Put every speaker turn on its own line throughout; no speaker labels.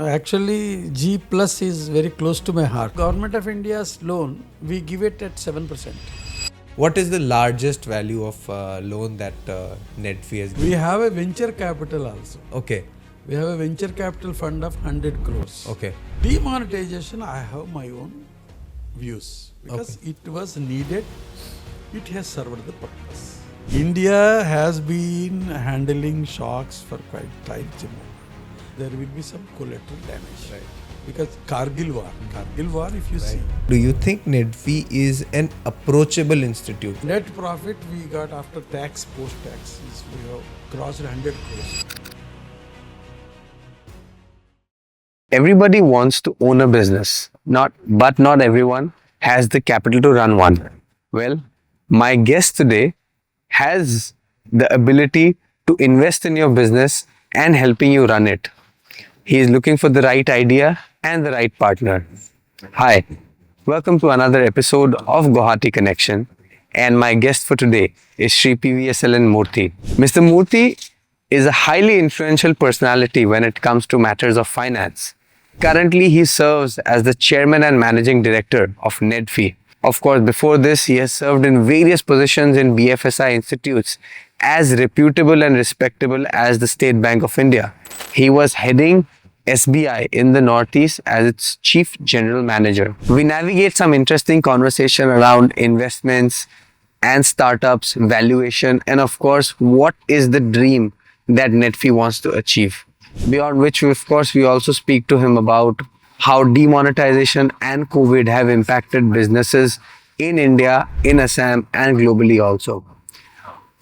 Actually, GPlus is very close to my heart. Government of India's loan, we give it at 7%.
What is the largest value of loan that NEDFi has given?
We have a venture capital also.
Okay.
We have a venture capital fund of 100 crores.
Okay.
Demonetization, I have my own views because it was needed. It has served the purpose. India has been handling shocks for quite time. There will be some collateral damage.
Right.
Because Kargil war, if you see.
Do you think NEDFi is an approachable institute?
Net profit we got after tax, post-tax, is we have crossed 100 crores.
Everybody wants to own a business, but not everyone has the capital to run one. Well, my guest today has the ability to invest in your business and helping you run it. He is looking for the right idea and the right partner. Hi, welcome to another episode of Guwahati Connection, and my guest for today is Shri PVSLN Murthy. Mr. Murthy is a highly influential personality when it comes to matters of finance. Currently, he serves as the chairman and managing director of NEDFi. Of course, before this, he has served in various positions in BFSI institutes as reputable and respectable as the State Bank of India. He was heading SBI in the Northeast as its chief general manager. We navigate some interesting conversation around investments and startups, valuation, and of course, what is the dream that NEDFi wants to achieve. Beyond which, of course, we also speak to him about how demonetization and COVID have impacted businesses in India, in Assam, and globally also.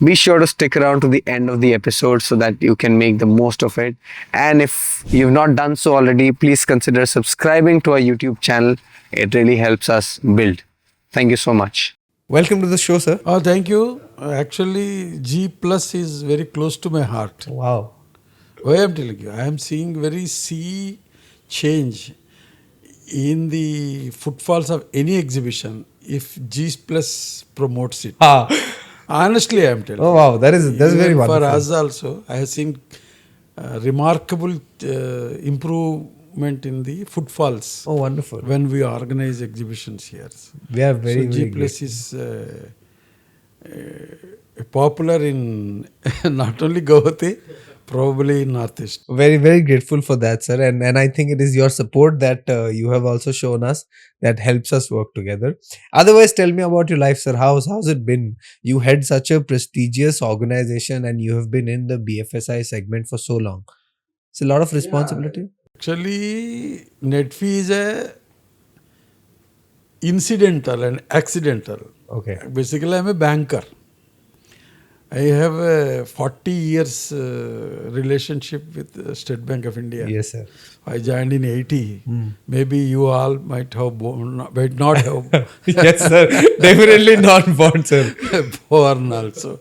Be sure to stick around to the end of the episode so that you can make the most of it. And if you've not done so already, please consider subscribing to our YouTube channel. It really helps us build. Thank you so much.
Welcome to the show, sir.
Oh, thank you. Actually, GPlus is very close to my heart.
Wow.
Why I'm telling you, I am seeing very sea change in the footfalls of any exhibition if GPlus promotes it. Honestly, I am telling you.
Oh wow, that's very
Even
wonderful.
For us also, I have seen remarkable improvement in the footfalls
Oh, wonderful.
when we organize exhibitions here.
We are very,
So
very
GPlus is popular in not only Guwahati, probably in Northeast.
very, very grateful for that, sir. And I think it is your support that you have also shown us that helps us work together. Otherwise, tell me about your life, sir. How's it been? You head such a prestigious organization and you have been in the BFSI segment for so long. It's a lot of responsibility.
Actually, NEDFi is a incidental and accidental.
Okay.
Basically, I'm a banker. I have a 40 years relationship with the State Bank of India.
Yes, sir.
I joined in 80. Maybe you all might not have
Yes, sir. Definitely not born, sir.
born also.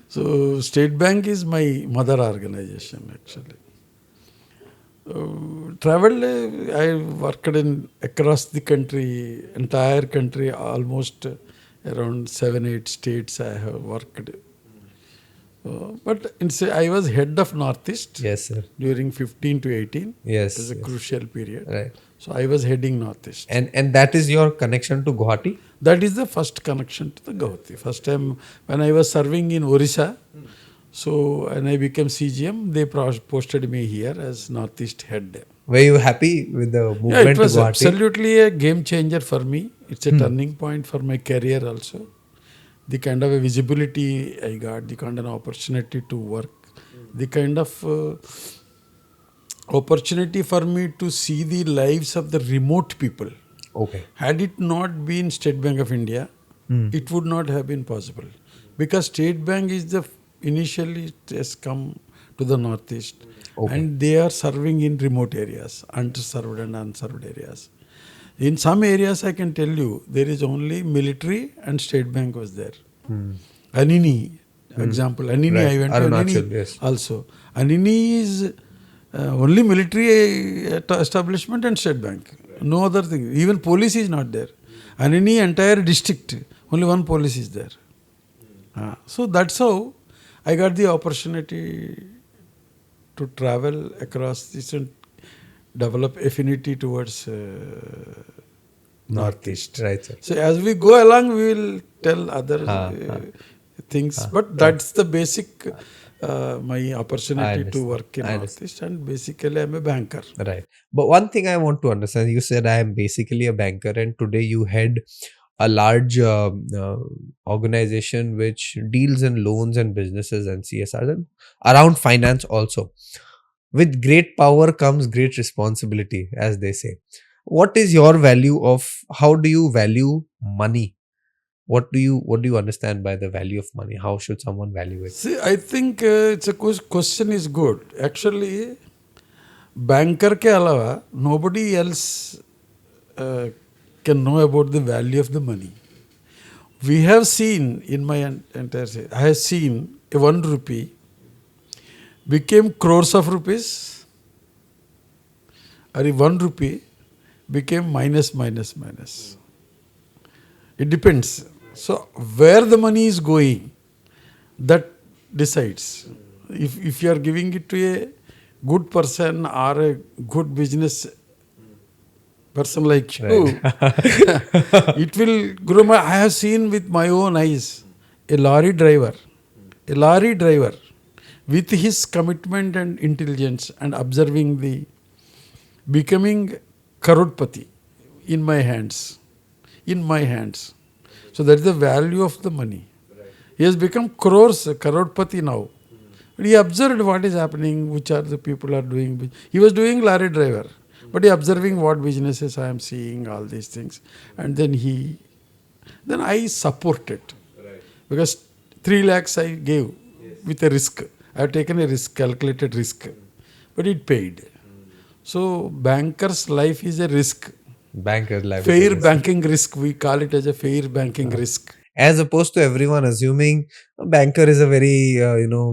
So State Bank is my mother organization actually. Traveled, I worked in across the country, entire country, almost around 7-8 states I have worked. But I was head of Northeast
Yes, sir.
during 15 to 18.
Yes.
It was a crucial period.
Right.
So I was heading Northeast.
And that is your connection to Guwahati?
That is the first connection to the Guwahati. First time when I was serving in Orissa, so when I became CGM, they posted me here as Northeast head.
Were you happy with the movement
Yeah, it was
to Guwahati?
absolutely a game changer for me. It's a turning point for my career also. The kind of a visibility I got, the kind of opportunity to work, the kind of opportunity for me to see the lives of the remote people.
Okay.
Had it not been State Bank of India, it would not have been possible. Because State Bank is the initially has come to the Northeast and they are serving in remote areas, underserved and unserved areas. In some areas, I can tell you, there is only military and State Bank was there. Anini, example. Anini,
Right.
I went to
Arunachal,
Anini
yes.
also. Anini is only military establishment and State Bank. No other thing. Even police is not there. Anini entire district, only one police is there. So that's how I got the opportunity to travel across this develop affinity towards Northeast.
Right, sir.
So as we go along, we will tell other things. But that's the basic my opportunity to work in Northeast, and basically I'm a banker.
Right. But one thing I want to understand, you said I am basically a banker, and today you head a large organization which deals in loans and businesses and CSRs and around finance also. With great power comes great responsibility, as they say. What is your value of, how do you value money? What do you understand by the value of money? How should someone value it?
See, I think it's a question is good. Actually, banker ke alawa, nobody else can know about the value of the money. We have seen in my entire, I have seen a 1 rupee became crores of rupees, or 1 rupee became minus. It depends. So where the money is going, that decides. If you are giving it to a good person or a good business person like you, it will grow. I have seen with my own eyes a lorry driver with his commitment and intelligence and observing the becoming crorepati in my hands. So that is the value of the money. He has become crorepati now. But he observed what is happening, which are the people are doing. He was doing lorry driver, but he observing what businesses I am seeing, all these things. And then I supported. Because 3 lakhs I gave with a risk. I have taken a risk, calculated risk. But it paid. So banker's life is a risk.
Banker's life.
Fair banking risk. We call it as a fair banking risk.
As opposed to everyone assuming a banker is a very,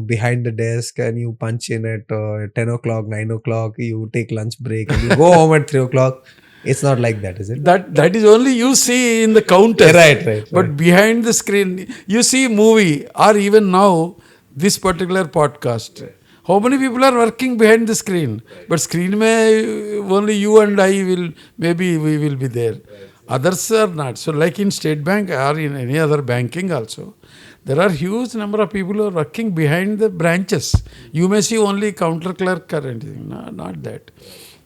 behind the desk and you punch in at 10 o'clock, 9 o'clock, you take lunch break and you go home at 3 o'clock. It's not like that, is it?
That is only you see in the counter.
Right.
But behind the screen, you see movie or even now, this particular podcast. How many people are working behind the screen? But screen mein only you and I maybe we will be there. Others are not. So like in State Bank or in any other banking also, there are huge number of people who are working behind the branches. You may see only counter clerk or anything. No, not that.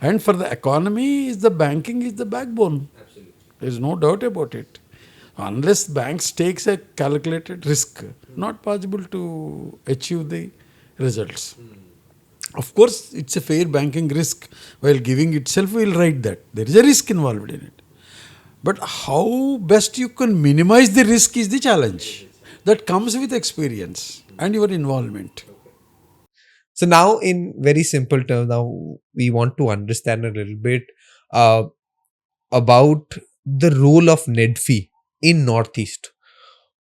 And for the economy, the banking is the backbone. Absolutely. There is no doubt about it. Unless banks takes a calculated risk, not possible to achieve the results. Of course, it's a fair banking risk. While giving itself, we will write that. There is a risk involved in it. But how best you can minimize the risk is the challenge. That comes with experience and your involvement.
So now in very simple terms, now we want to understand a little bit about the role of NEDFi in Northeast.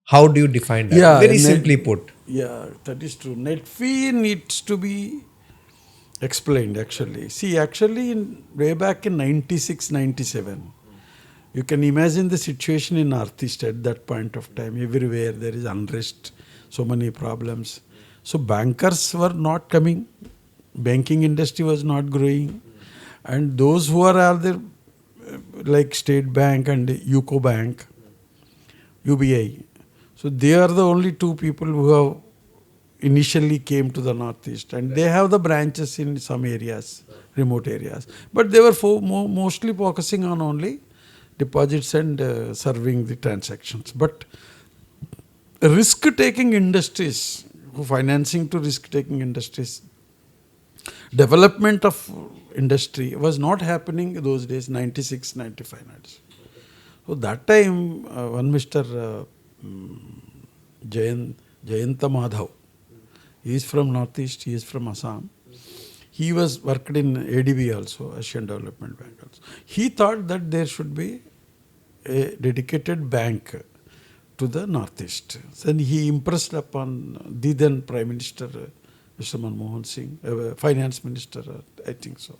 How do you define that?
Yeah,
very simply put.
Yeah, that is true. NEDFi needs to be explained actually. See, way back in 96, 97, you can imagine the situation in Northeast at that point of time. Everywhere there is unrest, so many problems. So bankers were not coming. Banking industry was not growing. And those who are there, like State Bank and UCO Bank, UBI. So they are the only two people who have initially came to the Northeast. And they have the branches in some areas, remote areas. But they were mostly focusing on only deposits and serving the transactions. But risk-taking industries, financing to risk-taking industries, development of industry was not happening those days, 96, 95. So that time, one Mr. Jayanta Madhav, he is from Northeast, he is from Assam. He was worked in ADB also, Asian Development Bank also. He thought that there should be a dedicated bank to the Northeast. Then he impressed upon the then Prime Minister, Mr. Manmohan Singh, Finance Minister, I think so.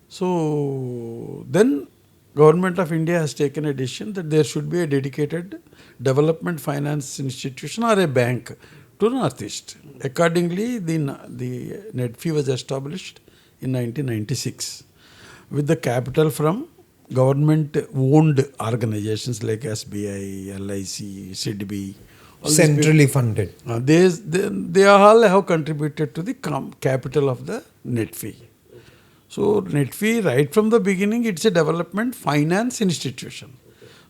So then Government of India has taken a decision that there should be a dedicated development finance institution or a bank to Northeast. Accordingly, the NEDFi was established in 1996 with the capital from government-owned organizations like SBI, LIC, SEDBI.
Centrally funded.
They all have contributed to the capital of the NEDFi. So NEDFi, right from the beginning, it's a development finance institution.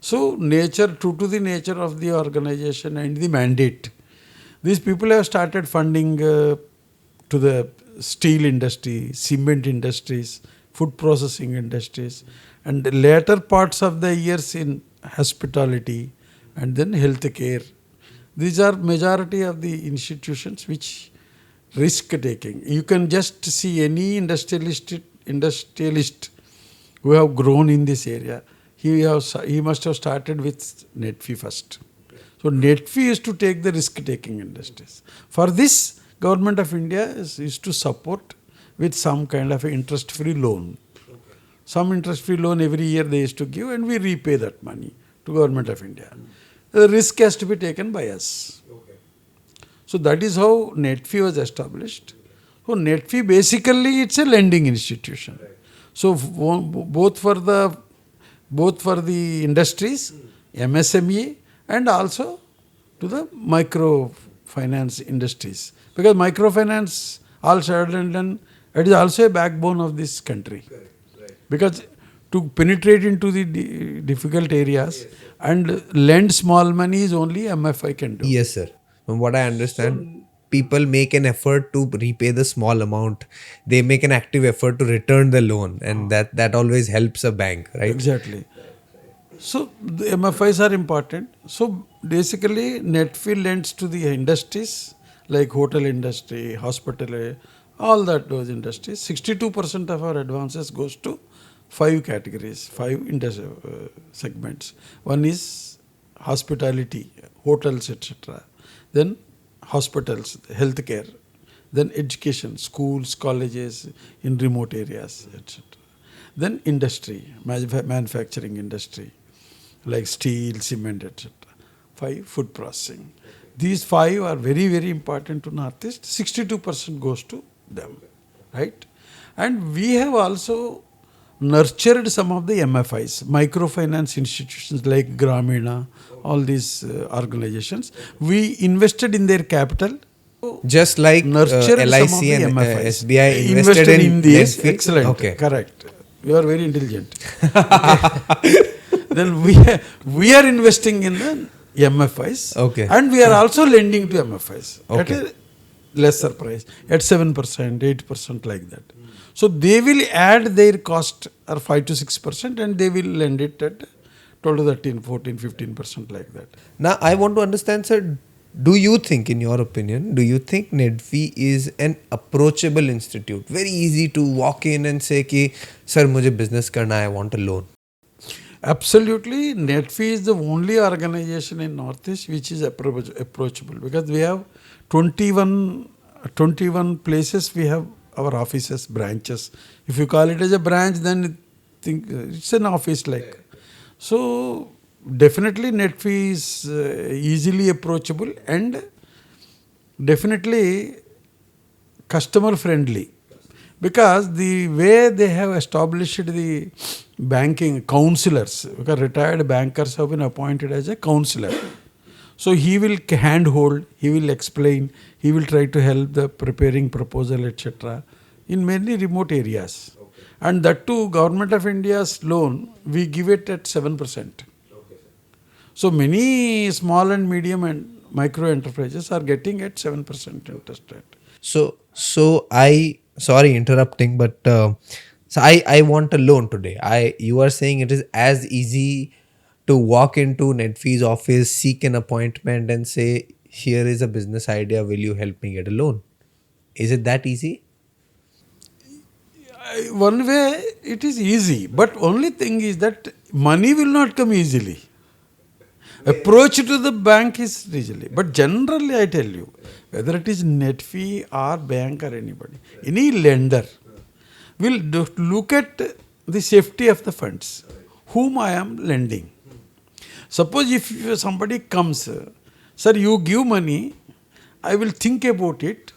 So true to the nature of the organization and the mandate, these people have started funding to the steel industry, cement industries, food processing industries, and the later parts of the years in hospitality and then healthcare. These are majority of the institutions which risk taking. You can just see any industrialist who have grown in this area. He must have started with NEDFi first. So NEDFi is to take the risk taking industries. For this, Government of India is to support with some kind of interest free loan. Some interest free loan every year they used to give, and we repay that money to Government of India. The risk has to be taken by us. So that is how NEDFi was established. So NEDFi basically it's a lending institution. So both for the industries, MSME, and also to the microfinance industries. Because microfinance, all said and done, it is also a backbone of this country. Because to penetrate into the difficult areas and lend small money is only MFI can do.
Yes, sir. From what I understand, people make an effort to repay the small amount. They make an active effort to return the loan, and that always helps a bank, right?
Exactly. So the MFIs are important. So basically, NEDFi lends to the industries like hotel industry, hospital, all those industries. 62% of our advances goes to 5 categories, 5 segments. One is hospitality, hotels, etc. Then hospitals, healthcare. Then education, schools, colleges in remote areas, etc. Then industry, manufacturing industry, like steel, cement, etc. 5, food processing. These 5 are very, very important to Northeast. 62% goes to them, right? And we have also nurtured some of the MFIs, microfinance institutions like Gramina, all these organizations. We invested in their capital.
Just like
Nurtured
LIC
some of the
and
MFIs.
SBI invested in
these.
NEDFi.
Excellent.
Okay.
Correct. You are very intelligent. Then we are investing in the MFIs.
Okay.
And we are also lending to MFIs at
Okay.
a lesser price, at 7%, 8%, like that. So they will add their cost or 5 to 6%, and they will lend it at 12 to 13, 14, 15%, like that.
Now, I want to understand, sir, do you think, in your opinion, do you think NEDFi is an approachable institute? Very easy to walk in and say, ki, sir, mujhe business karna hai, I want a loan.
Absolutely, NEDFi is the only organization in Northeast which is approachable, because we have 21 places we have our offices, branches. If you call it as a branch, then it's an office like. So definitely NEDFi is easily approachable and definitely customer friendly, because the way they have established the banking counselors, because retired bankers have been appointed as a counselor. So he will handhold, he will explain, he will try to help the preparing proposal, etc. in many remote areas. And that too, Government of India's loan, we give it at 7%. So many small and medium and micro enterprises are getting at 7% interest rate.
So sorry interrupting, but so I want a loan today. You are saying it is as easy to walk into NEDFi's office, seek an appointment and say, here is a business idea, will you help me get a loan? Is it that easy?
One way it is easy, but only thing is that money will not come easily. Approach to the bank is easily. But generally I tell you, whether it is NEDFi or bank or anybody, any lender will look at the safety of the funds, whom I am lending. Suppose if somebody comes, sir, you give money, I will think about it.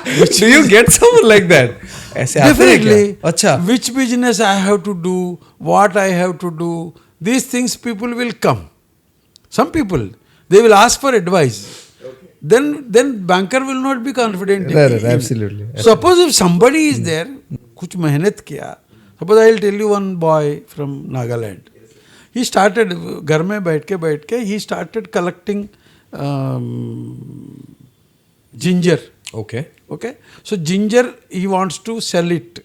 Do you get someone like that? ऐसे आते हैं क्या?
Definitely.
अच्छा.
Which business I have to do, what I have to do, these things people will come. Some people, they will ask for advice. Then banker will not be confident.
Right, absolutely.
Suppose if somebody is there, कुछ मेहनत किया. Suppose I will tell you one boy from Nagaland. He started घर में बैठ के he started collecting ginger.
Okay.
Okay. So ginger he wants to sell it.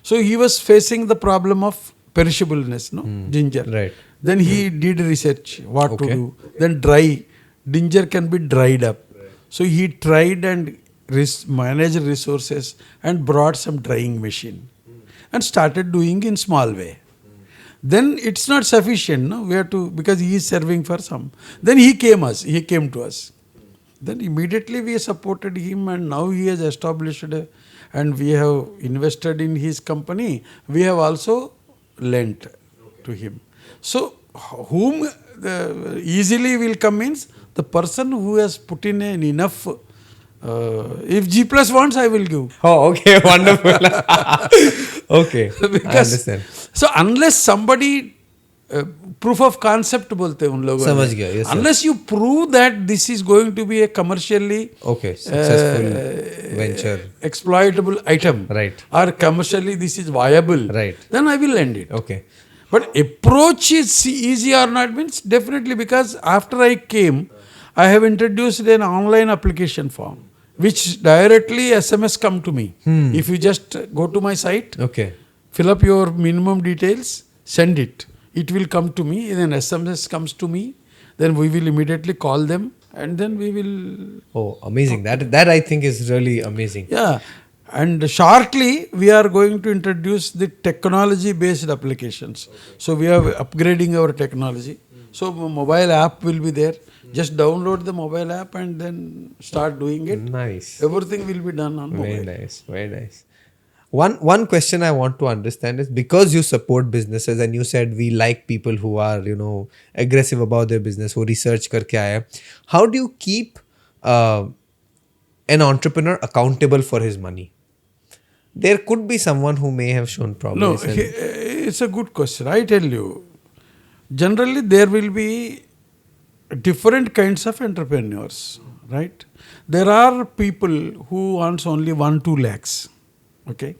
So he was facing the problem of perishableness, no? Ginger.
Right.
Then he did research what
Okay.
to do. Then dry. Ginger can be dried up. So he tried and managed resources and brought some drying machine and started doing in small way. Then it's not sufficient, no? We have to, because he is serving for some. Then he came to us. Then immediately we supported him and now he has established and we have invested in his company. We have also lent to him. So whom easily will come means the person who has put in an enough. If GPlus wants, I will give.
Oh, okay, wonderful. Okay, I understand.
So unless somebody proof of concept बोलते हैं उन लोगों ने.
समझ गया, yes, sir.
Unless you prove that this is going to be a commercially
Successful venture,
exploitable item,
right?
Or commercially this is viable,
Right.
Then I will lend it.
Okay.
But approach is easy or not means definitely, because after I came, I have introduced an online application form which directly SMS come to me. If you just go to my site,
Okay.
fill up your minimum details, send it. It will come to me, then SMS comes to me, then we will immediately call them and then we will.
Oh, amazing. That I think is really amazing.
Yeah. And shortly we are going to introduce the technology based applications. So we are upgrading our technology. So mobile app will be there. Just download the mobile app and then start doing it.
Nice.
Everything will be done on
Very
mobile.
nice. Very nice. One question I want to understand is, because you support businesses and you said we like people who are, aggressive about their business, who research karke aaya. How do you keep an entrepreneur accountable for his money? There could be someone who may have shown
No,
progress.
it's a good question. I tell you, generally there will be different kinds of entrepreneurs, right? There are people who wants only 1-2 lakhs. Okay,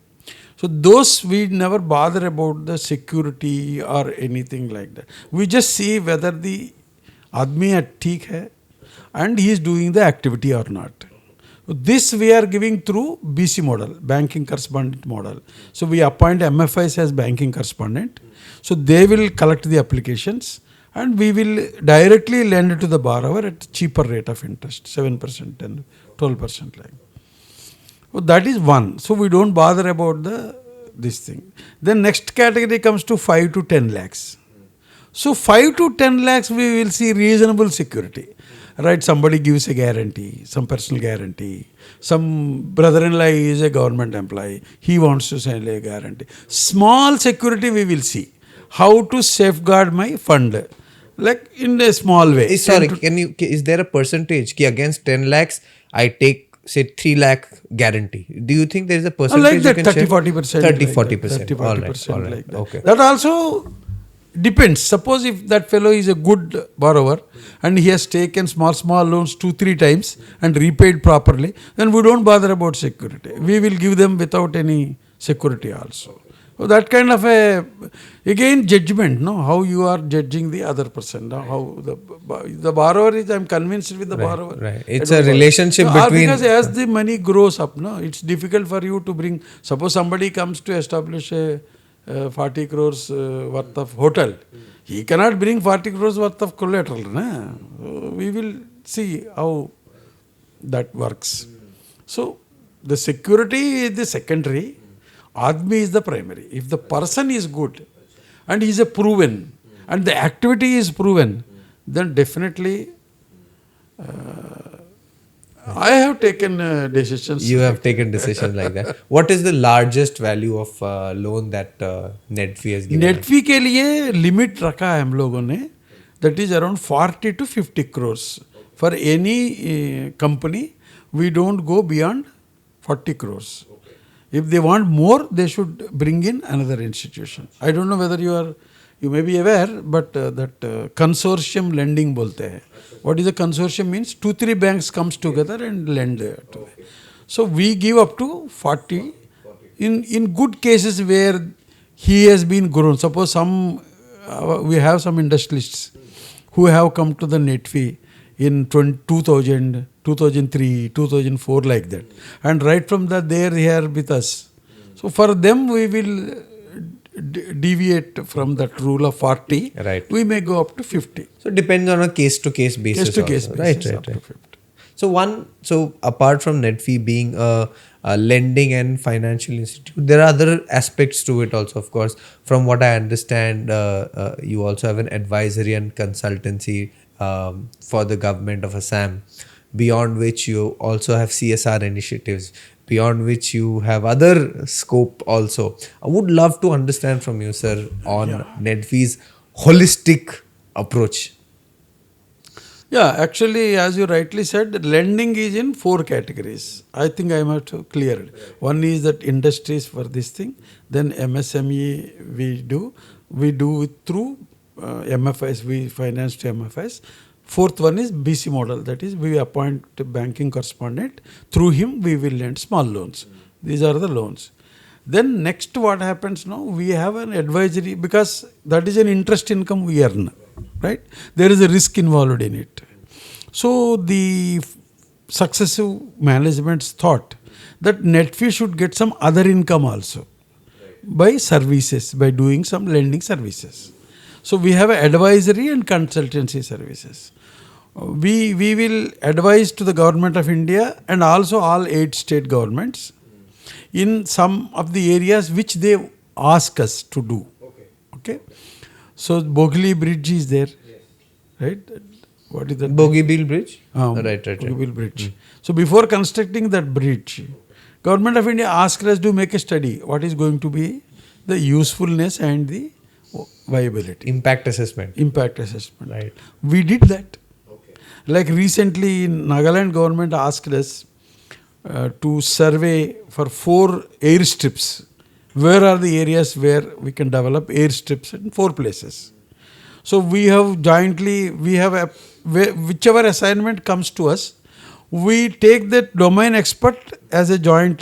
so those we never bother about the security or anything like that. We just see whether the admi theek hai and he is doing the activity or not. This we are giving through BC model, banking correspondent model. So we appoint MFIs as banking correspondent. So they will collect the applications and we will directly lend it to the borrower at cheaper rate of interest, 7% and 12% like. So that is one. So we don't bother about this thing. Then next category comes to 5 to 10 lakhs. So 5 to 10 lakhs we will see reasonable security. Right, somebody gives a guarantee, some personal guarantee. Some brother-in-law is a government employee. He wants to send a guarantee. Small security we will see. How to safeguard my fund. Like in a small way.
Sorry, is there a percentage? Ki against 10 lakhs, I take, say, 3 lakh guarantee. Do you think there is a percentage?
Like that,
you can
30-40%.
30-40%.
30-40%
All right.
like that.
Okay.
That also depends. Suppose if that fellow is a good borrower and he has taken small loans 2-3 times and repaid properly, then we don't bother about security. We will give them without any security also. So that kind of again judgment, no? How you are judging the other person. No? How the borrower is, I'm convinced with the borrower.
Right. It's a relationship between.
Because as the money grows up, no, it's difficult for you to bring. Suppose somebody comes to establish a 40 crores worth of hotel. He cannot bring 40 crores worth of collateral. Na? So we will see how that works. So the security is the secondary. Admi is the primary. If the person is good and he is a proven and the activity is proven, then definitely I have taken decisions.
You have taken decisions like that. What is the largest value of loan that NEDFi has given?
NEDFi के लिए limit रखा है हम लोगों ने. That is around 40 to 50 crores. For any company, we don't go beyond 40 crores. If they want more, they should bring in another institution. I don't know whether you may be aware, but that consortium lending bolte hai. What is a consortium means? 2-3 banks comes together and lend. So we give up to 40. In good cases where he has been grown. Suppose we have some industrialists who have come to the NEDFi in 2000, 2003, 2004 like that. And right from that they are here with us. So for them we will deviate from that rule of 40.
Right.
We may go up to 50.
So it depends on a case-to-case basis.
Case-to-case
also.
basis.
Right. So apart from NEDFi being a lending and financial institute, there are other aspects to it also, of course. From what I understand, you also have an advisory and consultancy for the government of Assam, beyond which you also have CSR initiatives, beyond which you have other scope also. I would love to understand from you, sir, on NEDFi's holistic approach.
Yeah, actually, as you rightly said, lending is in 4 categories. I think I must have cleared. One is that industries for this thing. Then MSME we do it through MFIs. We finance to MFIs. Fourth one is BC model. That is, we appoint a banking correspondent. Through him, we will lend small loans. These are the loans. Then next, what happens now? We have an advisory, because that is an interest income we earn. Right? There is a risk involved in it. So the successive managements thought that NEDFi should get some other income also by services, by doing some lending services. So we have advisory and consultancy services. We will advise to the government of India and also all 8 state governments in some of the areas which they ask us to do. Okay. So Bogli Bridge is there, right? What is that?
Bogeybill Bridge?
Right. Bogeybill Bridge. So before constructing that bridge, Government of India asked us to make a study. What is going to be the usefulness and the viability?
Impact assessment.
Right. We did that. Like recently in Nagaland, government asked us to survey for 4 airstrips. Where are the areas where we can develop airstrips in 4 places? So we have jointly, whichever assignment comes to us, we take that domain expert as a joint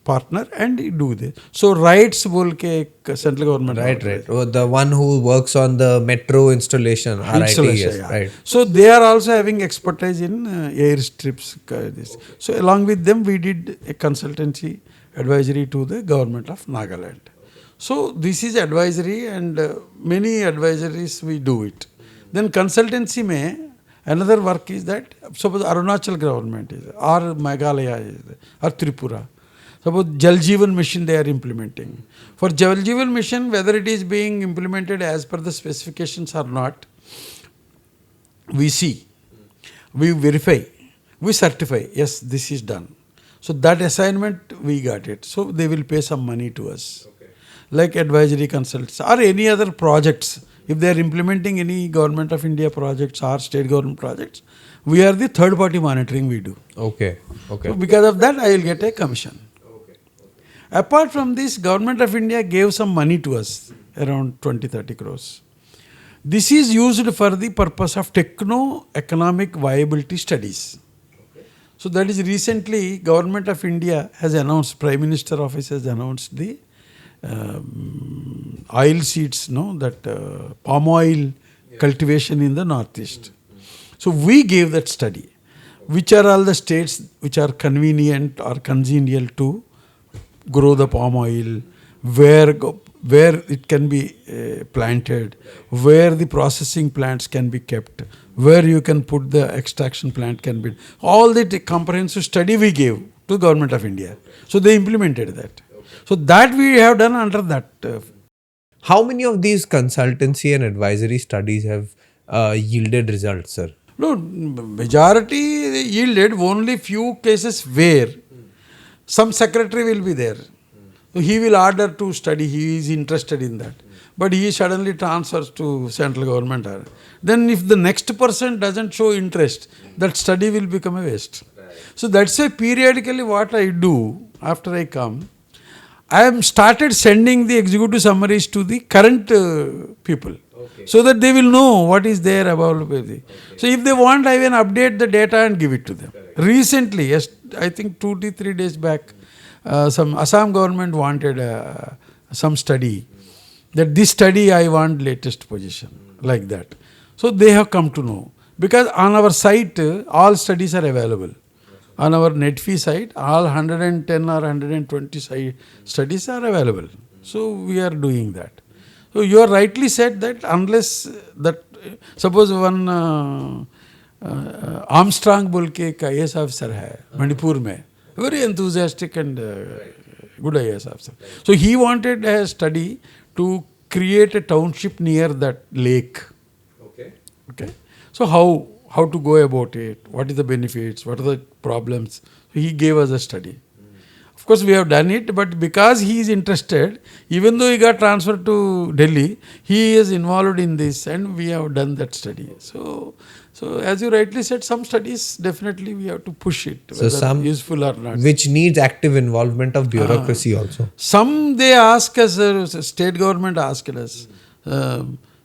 partner and do this. So rights bolke central government.
Right. Oh, the one who works on the metro installation.
Installation,
RIT, right.
So they are also having expertise in airstrips. So along with them, we did a consultancy advisory to the government of Nagaland. So this is advisory, and many advisories we do it. Then consultancy mein another work is that suppose Arunachal government is, or Meghalaya is, or Tripura. Suppose Jal Jeevan Mission they are implementing. For Jal Jeevan Mission, whether it is being implemented as per the specifications or not, we see, we verify, we certify, yes, this is done. So that assignment we got it. So they will pay some money to us. Like advisory consultants or any other projects. If they are implementing any government of India projects or state government projects, we are the third party monitoring we do.
Okay.
So because of that, I will get a commission. Apart from this, government of India gave some money to us, around 20-30 crores. This is used for the purpose of techno-economic viability studies. So that is recently Government of India has announced, Prime Minister Office has announced the oil seeds, palm oil cultivation in the Northeast. So we gave that study. Which are all the states which are convenient or congenial to grow the palm oil, where it can be planted, where the processing plants can be kept, where you can put the extraction plant can be. All the comprehensive study we gave to Government of India. So they implemented that. So that we have done under that.
How many of these consultancy and advisory studies have yielded results, sir?
No, majority yielded, only few cases where some secretary will be there. So he will order to study, he is interested in that. But he suddenly transfers to central government. Then if the next person doesn't show interest, that study will become a waste. So that's why periodically what I do after I come, I am started sending the executive summaries to the current people, so that they will know what is there available. So if they want, I will update the data and give it to them. Recently, yes, I think 2 to 3 days back, some Assam government wanted some study. That this study I want latest position, like that. So they have come to know, because on our site all studies are available. On our NEDFi site, all 110 or 120 studies are available. So we are doing that. So you are rightly said that unless that, suppose one Armstrong बोल के एक IAS officer है मणिपुर में, very enthusiastic and good IAS officer. So he wanted a study to create a township near that lake. Okay. So how to go about it? What is the benefits? What are the problems? So he gave us a study. Of course, we have done it, but because he is interested, even though he got transferred to Delhi, he is involved in this, and we have done that study. So as you rightly said, some studies definitely we have to push it, whether
some
useful or not.
which needs active involvement of bureaucracy also.
Some they ask us, state government asked us,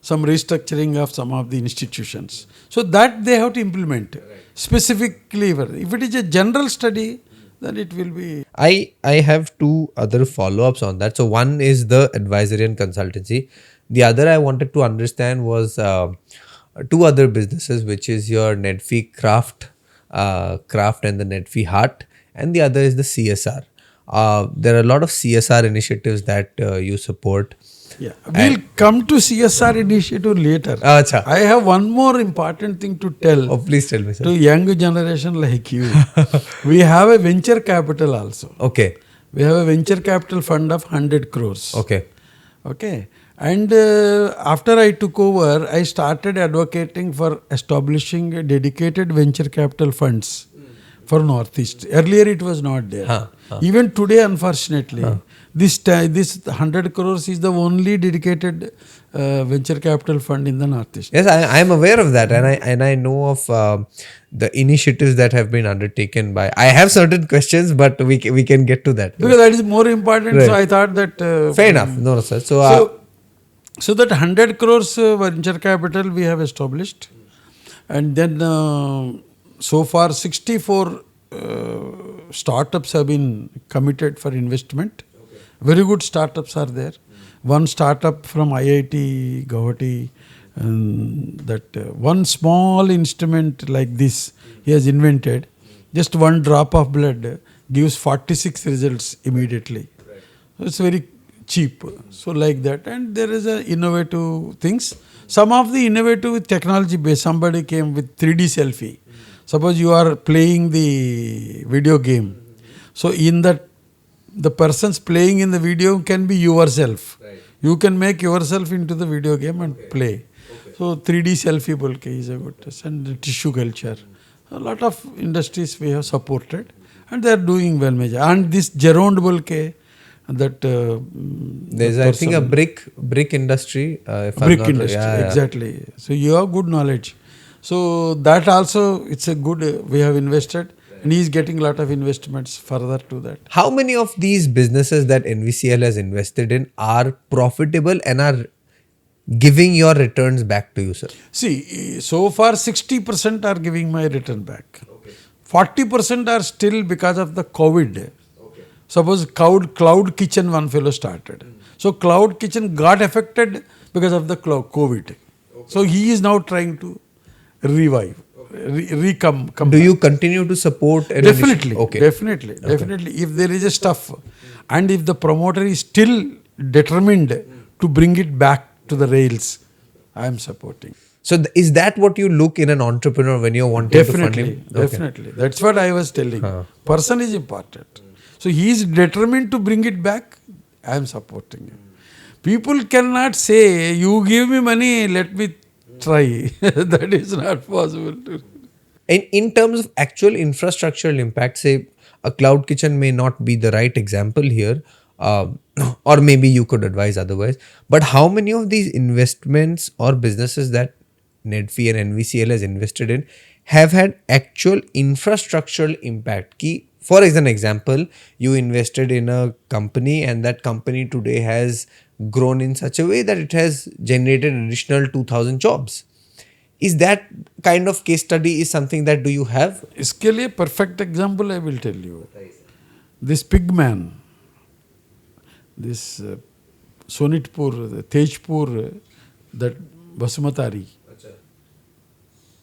some restructuring of some of the institutions. So that they have to implement specifically. If it is a general study, then it will be.
I have two other follow-ups on that. So one is the advisory and consultancy. The other I wanted to understand was two other businesses, which is your NEDFi craft and the NEDFi Heart, and the other is the CSR. There are a lot of CSR initiatives that you support.
Yeah, we'll come to CSR initiative later.
Acha.
I have one more important thing to tell.
Oh, please tell me, sir.
To young generation like you. We have a venture capital also.
Okay.
We have a venture capital fund of 100 crores.
Okay.
Okay. And after I took over, I started advocating for establishing a dedicated venture capital funds for Northeast. Earlier it was not there. Even today, unfortunately, this 100 crores is the only dedicated venture capital fund in the Northeast.
Yes, I am aware of that, and I know of the initiatives that have been undertaken by. I have certain questions, but we can get to that.
Because that is more important.
Right.
So I thought that.
Fair enough. No, sir.
So that 100 crores venture capital we have established, and then so far 64 startups have been committed for investment. Very good startups are there. One startup from IIT Guwahati, one small instrument like this he has invented. Just one drop of blood gives 46 results immediately. So it's very cheap. So like that, and there is a innovative things. Some of the innovative technology based. Somebody came with 3D selfie. Suppose you are playing the video game. So in that, the persons playing in the video can be yourself. You can make yourself into the video game and play. So 3D selfie bolke is a good test. And the tissue culture. A lot of industries we have supported, and they are doing well. And this Geronde bolke, that
there's I think a brick industry.
Brick industry, exactly. So you have good knowledge. So that also, it's a good, we have invested, and he is getting a lot of investments further to that.
How many of these businesses that NVCL has invested in are profitable and are giving your returns back to you, sir?
See, so far 60% are giving my return back. 40% are still because of the COVID. Suppose cloud kitchen one fellow started. So cloud kitchen got affected because of the COVID. So he is now trying to revive, come.
Do you continue to support?
Definitely.
Okay.
Definitely. If there is a stuff, and if the promoter is still determined to bring it back to the rails, I am supporting.
So is that what you look in an entrepreneur when you're wanting to fund him?
Definitely. That's what I was telling. Person is important. So he is determined to bring it back. I am supporting him. People cannot say, you give me money, let me try. That is not possible.
In terms of actual infrastructural impact, say a cloud kitchen may not be the right example here, or maybe you could advise otherwise. But how many of these investments or businesses that NEDFi and NVCL has invested in have had actual infrastructural impact. Ki, for an example, you invested in a company and that company today has grown in such a way that it has generated additional 2000 jobs. Is that kind of case study is something that do you have?
इसके लिए perfect example I will tell you. This pig man, this Sonitpur, Tejpur, that Basumatari,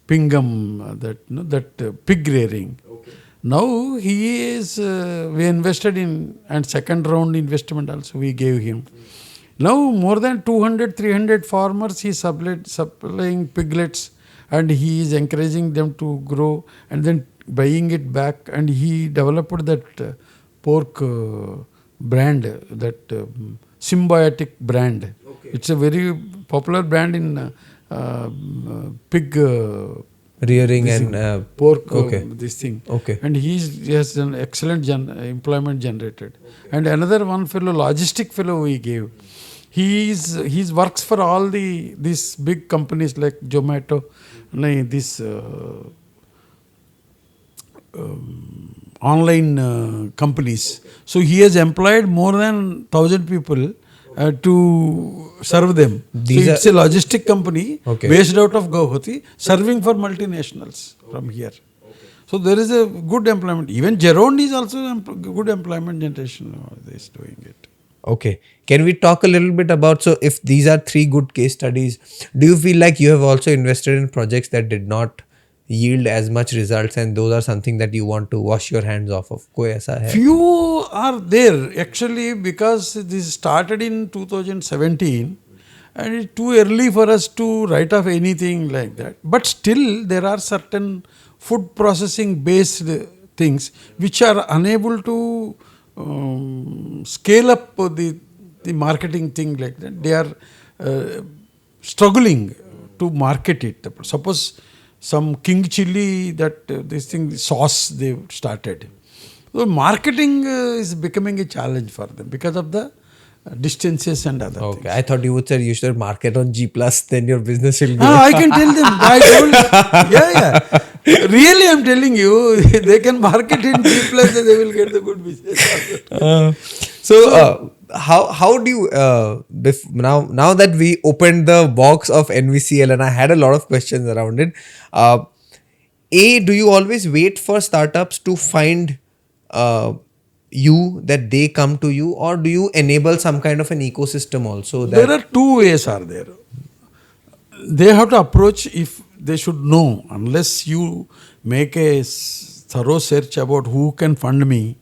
Pingam, that pig rearing. Now he is, we invested in, and second round investment also we gave him. Now more than 200, 300 farmers he supplying piglets, and he is encouraging them to grow and then buying it back, and he developed that pork brand, that symbiotic brand. It's a very popular brand in pig
Rearing and
pork,
this
thing.
Okay.
And he has an excellent employment generated. And another one fellow, logistic fellow we gave. He works for all these big companies like Zomato, this online companies. So he has employed more than 1,000 people to serve them. So it's a logistic company based out of Guwahati, serving for multinationals from here. So there is a good employment. Even Geronde is also good employment generation. Is doing it.
Okay. Can we talk a little bit about, so if these are 3 good case studies, do you feel like you have also invested in projects that did not yield as much results and those are something that you want to wash your hands off of? Koi aisa hai?
Few are there actually, because this started in 2017 and it's too early for us to write off anything like that. But still there are certain food processing based things which are unable to scale up the marketing thing like that. They are struggling to market it. Suppose some king chili, that this thing sauce they started. So marketing is becoming a challenge for them because of the distances and other things.
I thought you would say you should market on GPlus, then your business will grow.
I can tell them. I told, really, I'm telling you, they can market in GPlus and they will get the good business.
How do you now that we opened the box of NVCL and I had a lot of questions around it, do you always wait for startups to find you, that they come to you, or do you enable some kind of an ecosystem also?
There are 2 ways are there. They have to approach if they should know. Unless you make a thorough search about who can fund me,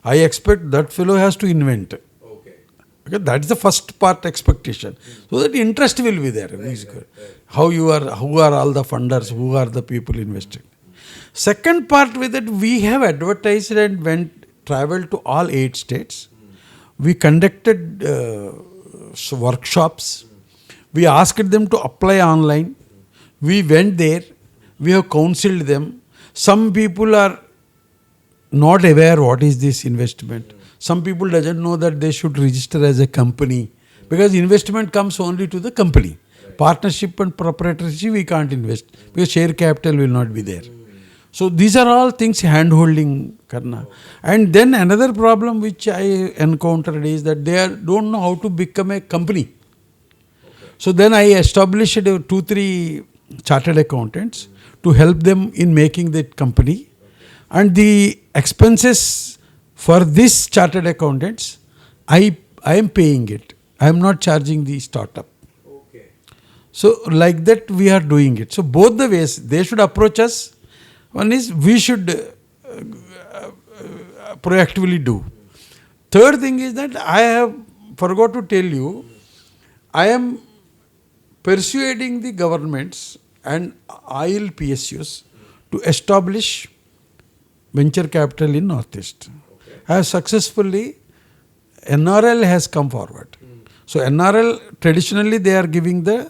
I expect that fellow has to invent. Okay, that's the first part expectation. So that interest will be there. Who are all the funders, who are the people investing. Second part with it, we have advertised and traveled to all 8 states. We conducted workshops. We asked them to apply online. We went there. We have counseled them. Some people are not aware what is this investment. Some people doesn't know that they should register as a company, because investment comes only to the company. Partnership and proprietorship we can't invest because share capital will not be there. So these are all things hand-holding karna. And then another problem which I encountered is that they don't know how to become a company. So then I established 2-3 chartered accountants to help them in making that company. And the expenses for this chartered accountants, I am paying it. I am not charging the startup. So like that we are doing it. So both the ways, they should approach us. One is we should proactively do. Third thing is that I have forgot to tell you, I am persuading the governments and oil PSUs to establish venture capital in Northeast. I have successfully, NRL has come forward. So NRL, traditionally they are giving the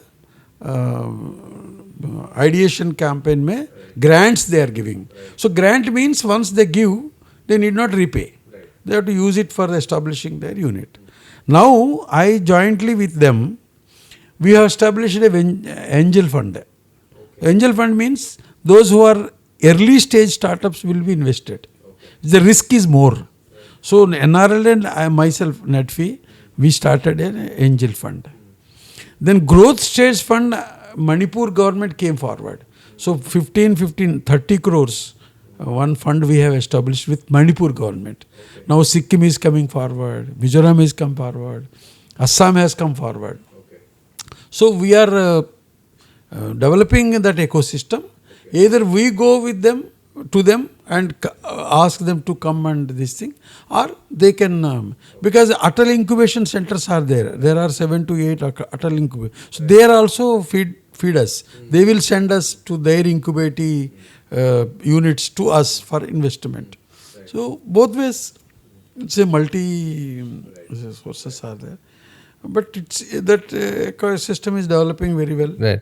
ideation campaign mein grants they are giving. So grant means once they give, they need not repay. They have to use it for establishing their unit. Now I jointly with them, we have established an angel fund. Angel fund means those who are early stage startups will be invested. The risk is more. So NRL and I myself, NEDFi, we started an angel fund. Then growth stage fund, Manipur government came forward. So 30 crores, one fund we have established with Manipur government. Now Sikkim is coming forward, Mizoram has come forward, Assam has come forward. So we are developing that ecosystem. Either we go with them, to them and ask them to come and this thing, or they can, because Atal incubation centers are there. There are 7 to 8 Atal incubation. So they are also feed us. They will send us to their incubating units to us for investment. So both ways, it's a multi sources are there. But it's that ecosystem is developing very well.
Right.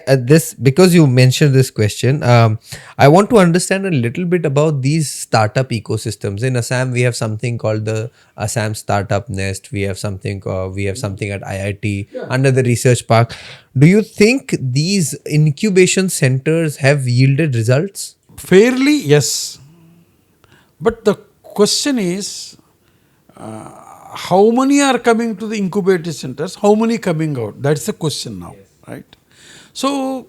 This, because you mentioned this question, I want to understand a little bit about these startup ecosystems. In Assam, we have something called the Assam Startup Nest. We have something at IIT under the research park. Do you think these incubation centers have yielded results?
Fairly, yes. But the question is, how many are coming to the incubator centers? How many coming out? That's the question now, right? So,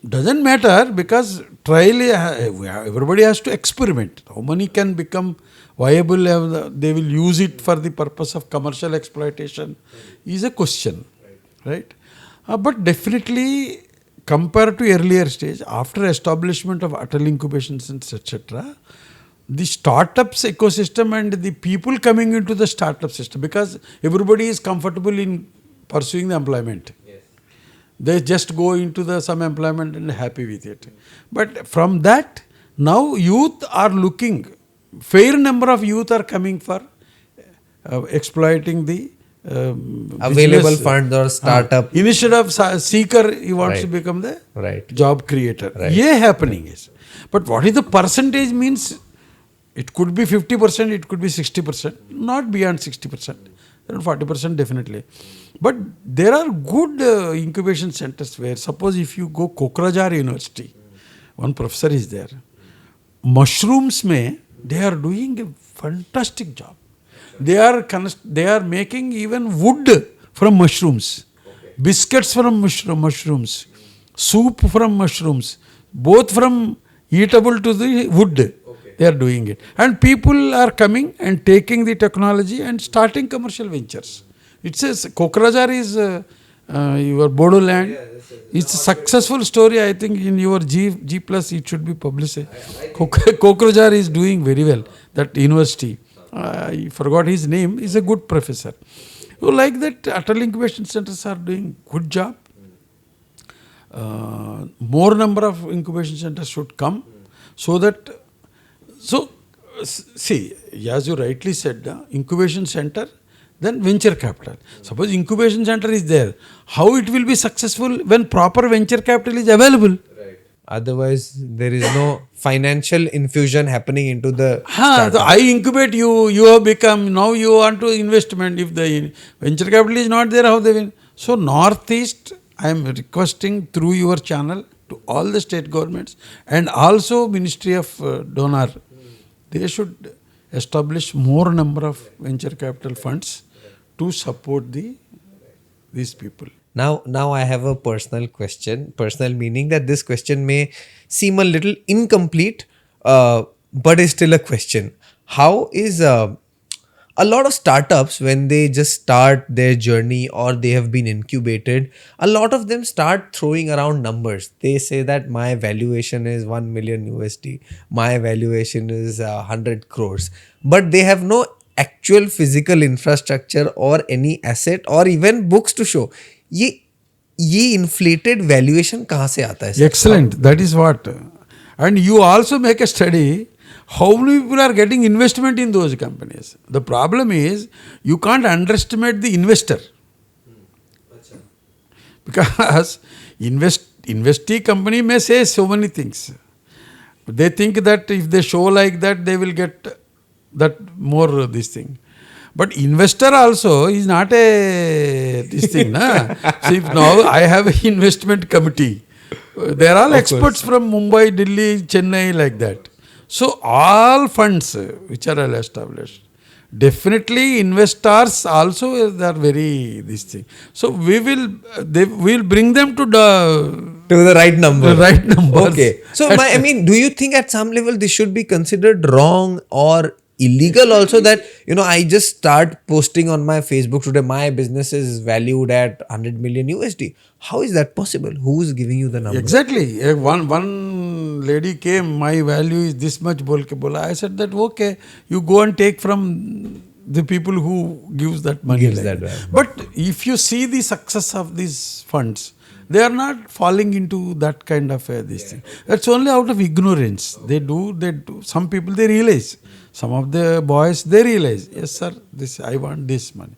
doesn't matter, because trial, everybody has to experiment. How many can become viable? They will use it for the purpose of commercial exploitation is a question, right? But definitely, compared to earlier stage, after establishment of Atal incubation centers, etc., the startups ecosystem and the people coming into the startup system, because everybody is comfortable in pursuing the employment. Yes. They just go into some employment and happy with it. But from that, now youth are looking, fair number of youth are coming for exploiting the
available
business,
funds or startup.
Instead of seeker, he wants to become the job creator. Yeah, happening is. But what is the percentage means? It could be 50%, it could be 60%, not beyond 60%, around 40% definitely. But there are good incubation centers where, suppose if you go Kokrajhar University, one professor is there. Mushrooms they are doing a fantastic job. They are making even wood from mushrooms, biscuits from mushrooms, soup from mushrooms, both from eatable to the wood. They are doing it. And people are coming and taking the technology and starting commercial ventures. It says Kokrajhar is your Bodo land. It's a successful story. I think in your GPlus it should be published. Kokrajhar is doing very well. That university, I forgot his name, is a good professor. So like that, Atal incubation centers are doing good job. More number of incubation centers should come, so that. So, see, as you rightly said, incubation center, then venture capital. Suppose incubation center is there, how it will be successful when proper venture capital is available?
Right. Otherwise, there is no financial infusion happening into the
So I incubate you, you have become, now you want to investment. If the venture capital is not there, how they will? So, Northeast, I am requesting through your channel to all the state governments and also Ministry of Donor. They should establish more number of venture capital funds to support these people.
Now I have a personal question. Personal meaning that this question may seem a little incomplete, but is still a question. How is a lot of startups, when they just start their journey or they have been incubated, a lot of them start throwing around numbers. They say that my valuation is 1 million USD, my valuation is 100 crores, but they have no actual physical infrastructure or any asset or even books to show. ये inflated valuation कहाँ से आता है?
Excellent. That is what. And you also make a study. How many people are getting investment in those companies? The problem is you can't underestimate the investor. Because investee company may say so many things. They think that if they show like that, they will get that more this thing. But investor also is not a this thing. Na? So if now I have an investment committee They are all
Of
experts
course.
from Mumbai, Delhi, Chennai, like that. So all funds which are well established. Definitely investors also they are very this thing. So we will bring them to
To the right number.
the right numbers.
Okay. So, I mean, do you think at some level this should be considered wrong or illegal also, that, I just start posting on my Facebook today, my business is valued at 100 million USD. How is that possible? Who's giving you the number?
Exactly. One lady came, my value is this much bola. I said that okay, you go and take from the people who gives that money.
Gives
like
that value.
But if you see the success of these funds, they are not falling into that kind of this thing. That's only out of ignorance. They do. Some people they realize. Some of the boys they realize, yes sir, this I want this money.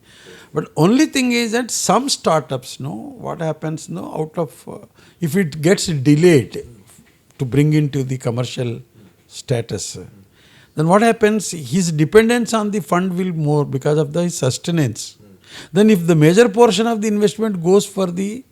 But only thing is that some startups, what happens, out of if it gets delayed to bring into the commercial status, then what happens? His dependence on the fund will more because of the sustenance. Then if the major portion of the investment goes for the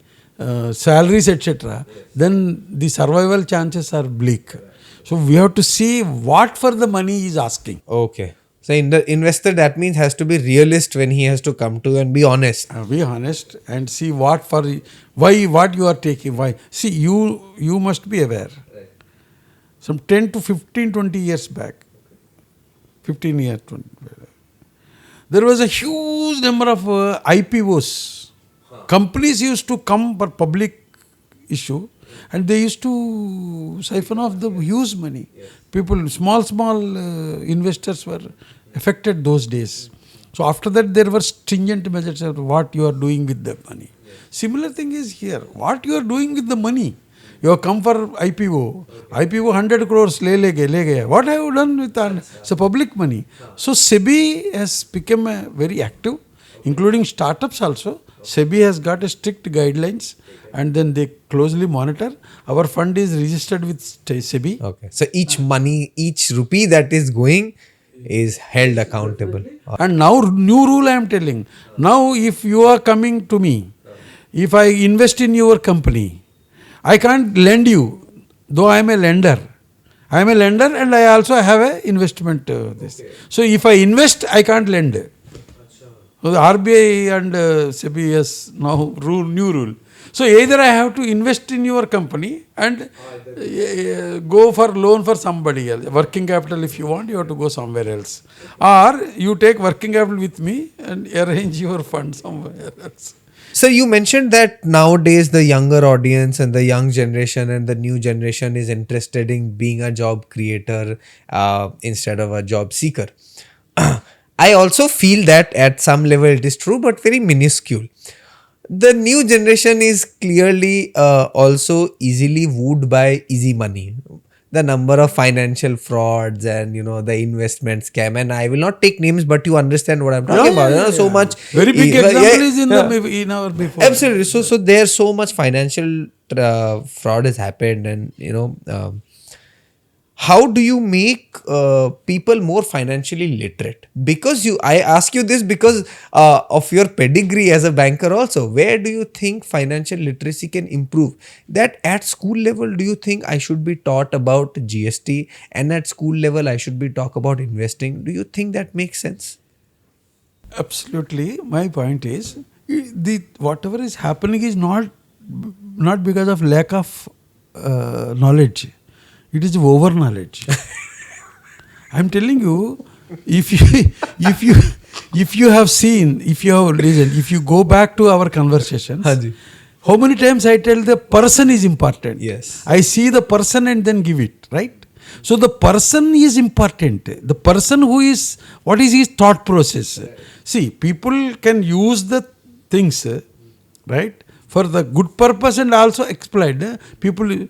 salaries, etc., then the survival chances are bleak. So we have to see what for the money he is asking.
Okay. So, in the investor, that means has to be realist when he has to come to and be honest.
Be honest and see what you are taking. Why? See, you must be aware. Some 10 to 15, 20 years back, 15 years, 20, there was a huge number of IPOs. Companies used to come for public issue and they used to siphon off the huge money. People, small investors were affected those days. So after that there were stringent measures of what you are doing with the money. Similar thing is here. What you are doing with the money? You have come for IPO. IPO 100 crores le gaya. What have you done with that? It's a public money. So SEBI has become very active, including startups also. SEBI has got a strict guidelines and then they closely monitor. Our fund is registered with SEBI.
Okay. So, each rupee that is going is held accountable.
And now new rule I am telling. Now if you are coming to me, if I invest in your company, I can't lend you, though I am a lender. I am a lender and I also have a investment. So if I invest, I can't lend. So the RBI and SEBI has now new rule. So either I have to invest in your company and go for loan for somebody else. Working capital if you want, you have to go somewhere else. Or you take working capital with me and arrange your fund somewhere else.
So, you mentioned that nowadays the younger audience and the young generation and the new generation is interested in being a job creator instead of a job seeker. I also feel that at some level it is true, but very minuscule. The new generation is clearly also easily wooed by easy money. The number of financial frauds and the investment scam, and I will not take names, but you understand what I'm talking about. So much
very big example is in our before.
Absolutely. So there's so much financial fraud has happened, and how do you make people more financially literate? Because I ask you this because of your pedigree as a banker also. Where do you think financial literacy can improve? That at school level, do you think I should be taught about GST, and at school level I should be taught about investing? Do you think that makes sense?
Absolutely. My point is, whatever is happening is not because of lack of knowledge. It is over knowledge. I am telling you, if you have seen, if you have listened, if you go back to our conversations, how many times I tell the person is important.
Yes.
I see the person and then give it, right? So the person is important. The person what is his thought process? See, people can use the things, right, for the good purpose and also exploit. People.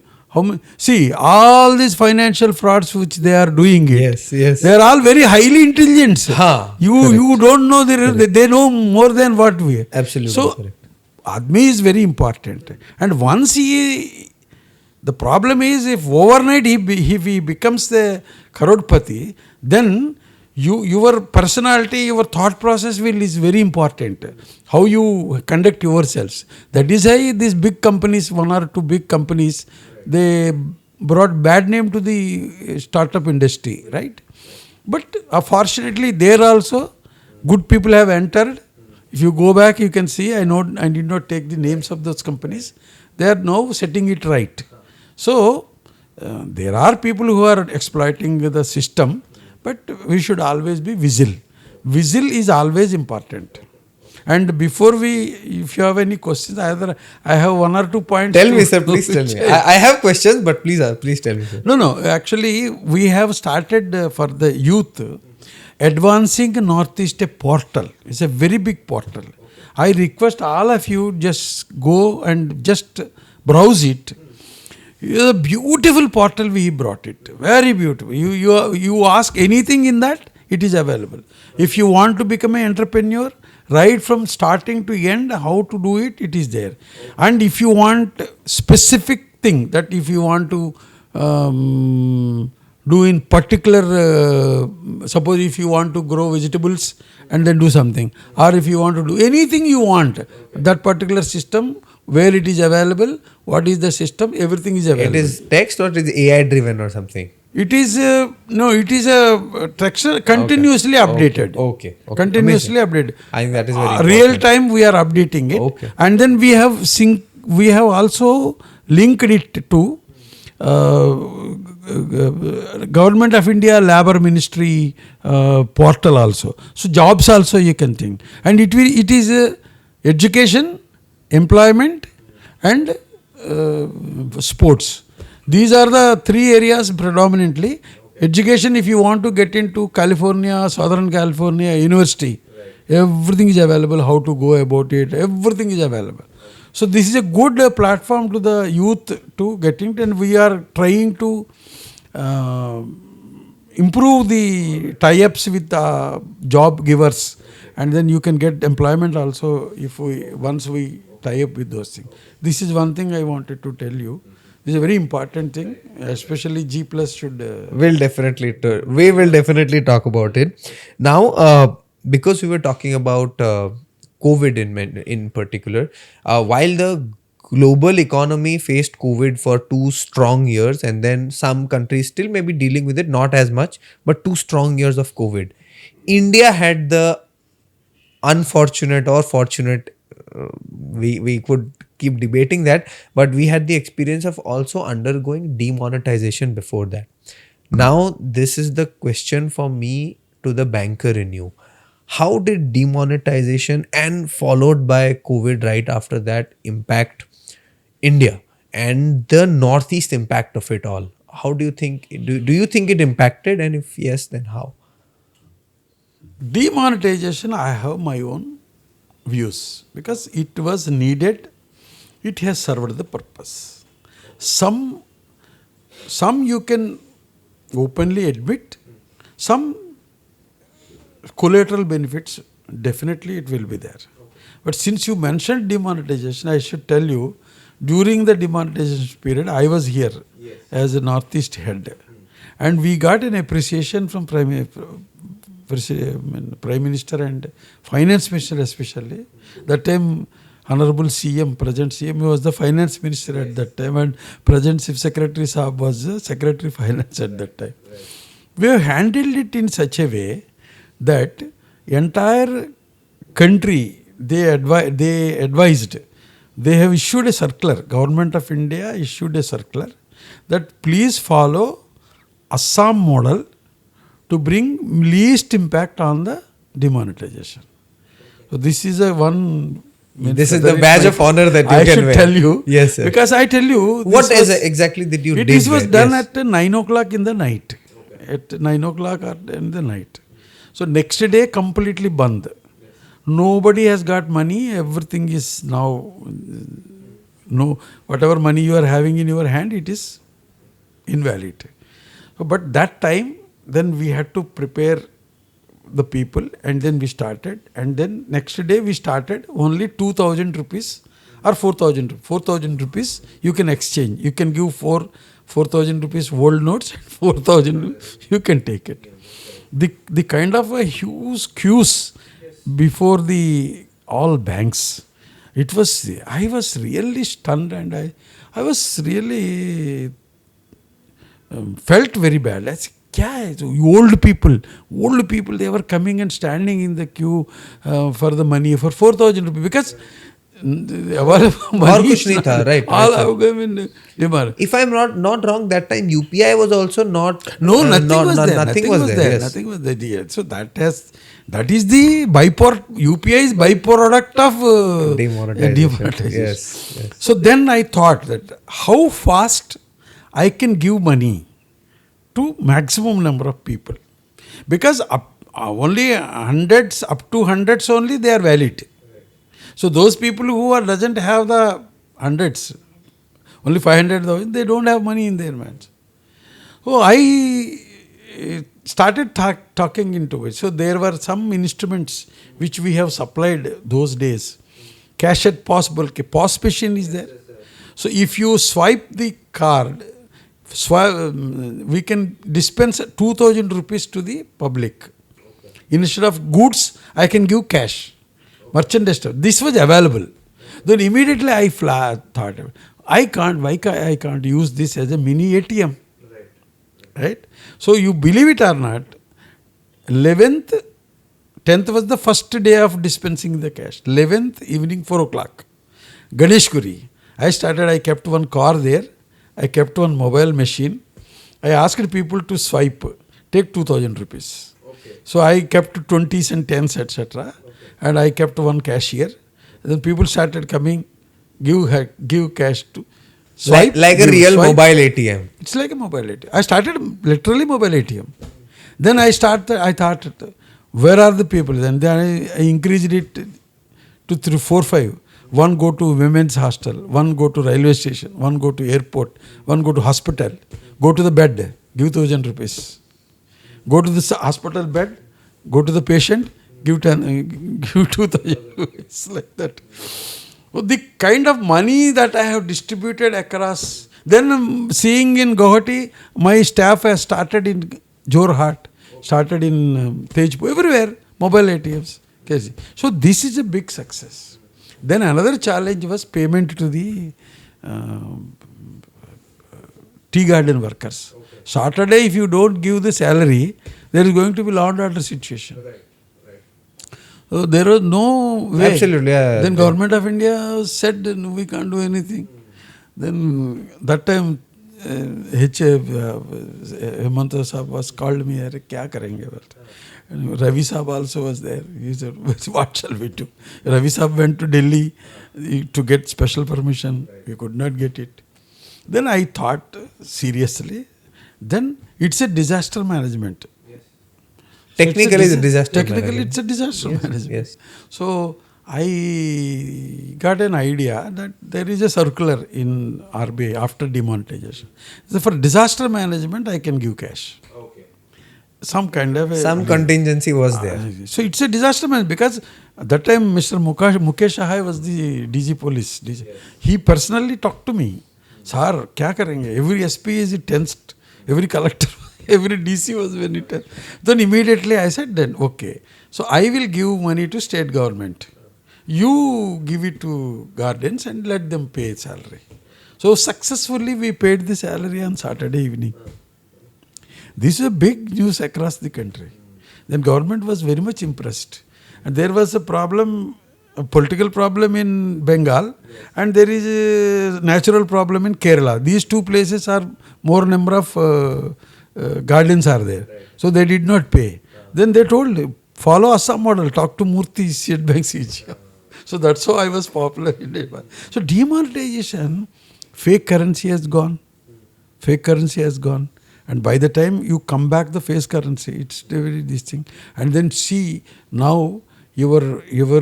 See, all these financial frauds which they are doing
Yes.
they are all very highly intelligent. You don't know, they know more than what we.
Absolutely.
So,
correct.
Admi is very important. And once the problem is if overnight he becomes the Karodpati, then your personality, your thought process is very important. How you conduct yourselves. That is why these big companies, one or two big companies, they brought bad name to the startup industry, right? But fortunately, there also good people have entered. If you go back, you can see. I did not take the names of those companies. They are now setting it right. So there are people who are exploiting the system, but we should always be vigil. Vigil is always important. And before if you have any questions, either I have one or two points.
Tell me, sir. Please tell me. I have questions, but please tell me, sir.
No. Actually, we have started for the youth advancing Northeast a portal. It's a very big portal. I request all of you just go and just browse it. It's a beautiful portal we brought it. Very beautiful. You ask anything in that, it is available. If you want to become an entrepreneur, right from starting to end, how to do it, it is there. And if you want specific thing, that if you want to do in particular, suppose if you want to grow vegetables and then do something, or if you want to do anything you want, that particular system, where it is available, what is the system, everything is available.
It is text or it is AI driven or something?
It is it is a text continuously updated.
Okay.
Continuously updated.
I think that is very important.
Real time we are updating it.
Okay.
And then we have also linked it to Government of India Labour Ministry portal also. So jobs also you can think. And it is education, employment and sports. These are the three areas predominantly. Education, if you want to get into California, Southern California University, everything is available, how to go about it, everything is available. So this is a good platform to the youth to get it, and we are trying to improve the tie-ups with job givers, and then you can get employment also once we tie up with those things. This is one thing I wanted to tell you. This is a very important thing, especially GPlus should.
We will definitely talk about it. Now, because we were talking about COVID in particular, while the global economy faced COVID for 2 strong years, and then some countries still may be dealing with it, not as much, but 2 strong years of COVID. India had the unfortunate or fortunate, we could keep debating that, but we had the experience of also undergoing demonetization before that. Now, this is the question for me to the banker in you. How did demonetization and followed by COVID right after that impact India and the Northeast impact of it all? How do you think, do you think it impacted, and if yes, then how?
Demonetization, I have my own views because it was needed. It has served the purpose. Some you can openly admit, some collateral benefits, definitely it will be there. But since you mentioned demonetization, I should tell you, during the demonetization period, I was here as a Northeast head. And we got an appreciation from Prime Minister and Finance Minister especially. That time, Honorable CM, present CM, he was the Finance Minister at that time, and present Chief Secretary Saab was the Secretary Finance at that time. We have handled it in such a way that entire country, they advised, they have issued a circular, Government of India issued a circular that please follow Assam Model to bring least impact on the demonetization. So this is this is the badge of honor that you can wear. I should tell you.
Yes, sir.
Because I tell you.
What exactly did you do?
It was done at 9 o'clock in the night. At 9 o'clock in the night. So next day completely band. Nobody has got money. Everything is now, whatever money you are having in your hand, it is invalid. But that time, then we had to prepare the people, and then we started, and then next day we started only 2,000 rupees or 4,000 rupees you can exchange. You can give 4,000 rupees old notes, 4,000 you can take it. the kind of a huge queues before the all banks. I was really stunned, and I was really felt very bad. I said, क्या है? So old people, they were coming and standing in the queue for the money for 4,000 rupees because our money
कुछ नहीं था, right,
all
right,
have come in demand.
If I'm not wrong, that time UPI was also not.
No, nothing was there.
Nothing was there. Yes.
Nothing was there. Yeah. So that is the UPI is byproduct of demonetization.
Yes.
So then I thought that how fast I can give money to maximum number of people, because only hundreds, up to hundreds only they are valid. So those people who doesn't have the hundreds, only 500,000, they don't have money in their hands. So I started talking into it. So there were some instruments which we have supplied those days. Cash at possible, POS machine is there. So if you swipe the card, we can dispense 2,000 rupees to the public. Instead of goods, I can give cash. Merchandise. This was available. Then immediately I thought, why can't use this as a mini ATM? Right? So you believe it or not, 10th was the first day of dispensing the cash. 11th evening 4 o'clock. Ganeshkuri. I kept one car there. I kept one mobile machine. I asked people to swipe, take 2,000 rupees. Okay. So I kept 20s and 10s, etc. Okay. And I kept one cashier. And then people started coming, give cash to swipe.
Like a real mobile ATM.
It's like a mobile ATM. I started literally mobile ATM. Then I thought, where are the people? Then I increased it to 3, 4, 5. One go to women's hostel, one go to railway station, one go to airport, one go to hospital, go to the bed, give 1,000 rupees. Go to the hospital bed, go to the patient, give 2,000 rupees, like that. So the kind of money that I have distributed across, then seeing in Guwahati, my staff has started in Jorhat, started in Tejpur, everywhere, mobile ATMs. So this is a big success. Then another challenge was payment to the tea garden workers. Okay. Saturday, if you don't give the salary, there is going to be law and order situation. Right. So there was no way.
Absolutely. Yeah,
then Government of India said, no, we can't do anything. Then that time, Hemant Sahab was called me, kya karenge? Ravi Sahab also was there. He said, what shall we do? Ravi Sahab went to Delhi to get special permission. We could not get it. Then I thought seriously, then it's a disaster management.
Yes. Technically, it's a disaster
management.
Yes.
So I got an idea that there is a circular in RBI after demonetization. So for disaster management, I can give cash. Some kind of
contingency was there.
So it's a disaster management because at that time Mr. Mukesh Sahai was the DG police. Yes. He personally talked to me. Sir, kya karenge? Every SP is tensed. Every collector, every DC was very tense. Then immediately I said, then okay. So I will give money to state government. You give it to gardens and let them pay salary. So successfully we paid the salary on Saturday evening. This is a big news across the country. Then government was very much impressed. And there was a problem, a political problem in Bengal, and there is a natural problem in Kerala. These two places are more number of gardens are there. So they did not pay. Then they told, follow Assam Model, talk to Murthy, State Bank CG. So that's how I was popular in Nepal. So demonetization, fake currency has gone. And by the time you come back the face currency, it's very this thing. And then see now your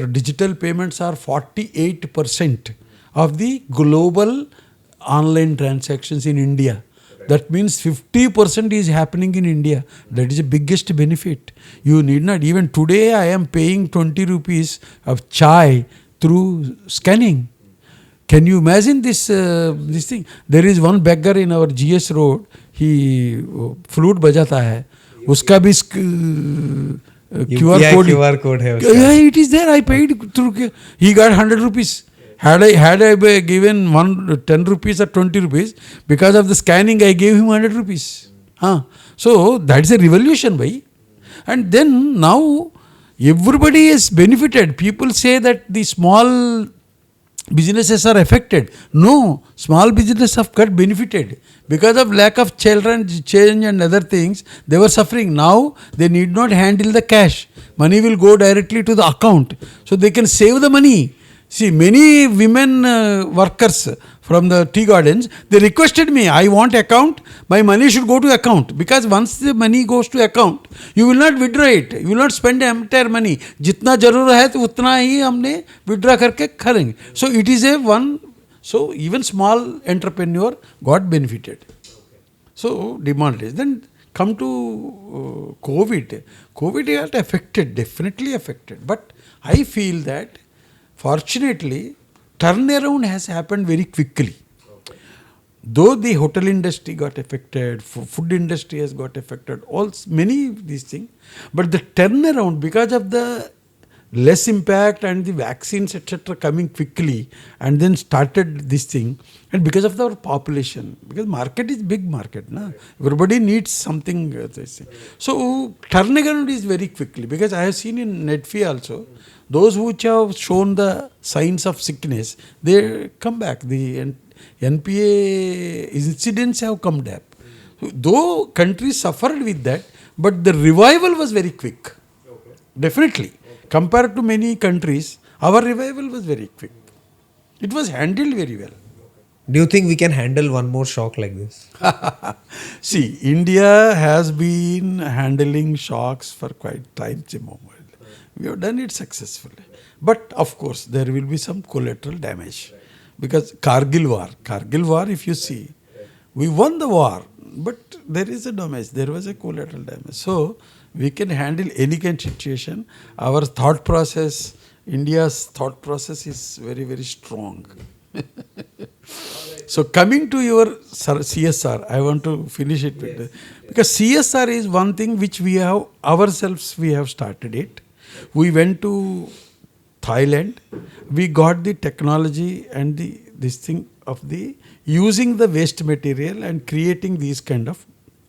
digital payments are 48% of the global online transactions in India. That means 50% is happening in India. That is the biggest benefit. You need not, even today I am paying 20 rupees of chai through scanning. Can you imagine this thing? There is one beggar in our GS road. He flute bajata hai. उसका भी QR code.
QR code है उसका.
Yeah, it is there. I paid through. He got 100 rupees. Had I given 10 rupees or 20 rupees, because of the scanning, I gave him 100 rupees. So that's a revolution, bhai. And then now everybody is benefited. People say that the small businesses are affected. No, small businesses have got benefited. Because of lack of children change and other things, they were suffering. Now they need not handle the cash. Money will go directly to the account. So they can save the money. See, many women workers from the tea gardens, they requested me, I want account, my money should go to account. Because once the money goes to account, you will not withdraw it. You will not spend the entire money. जितना जरूर है तो उतना ही हमने withdraw करके करेंगे. So it is a one, so even small entrepreneur got benefited. So demonetization. Then come to COVID. COVID got affected, definitely affected. But I feel that fortunately, turnaround has happened very quickly. Though the hotel industry got affected, food industry has got affected, many of these things, but the turnaround, because of the less impact and the vaccines etc. coming quickly, and then started this thing, and because of our population, because market is big market, na? Everybody needs something. So turnaround is very quickly, because I have seen in NEDFi also, those which have shown the signs of sickness, they come back. The NPA incidents have come back. Though countries suffered with that, but the revival was very quick. Definitely. Compared to many countries, our revival was very quick. It was handled very well.
Do you think we can handle one more shock like this?
See, India has been handling shocks for quite time immemorial. We have done it successfully. But of course, there will be some collateral damage. Because Kargil war, if you see, we won the war, but there is a damage. There was a collateral damage. So, we can handle any kind of situation. Our thought process, India's thought process is very, very strong. So, coming to your CSR, I want to finish it with because CSR is one thing which we have ourselves, we have started it. We went to Thailand. We got the technology and this thing of the using the waste material and creating these kind of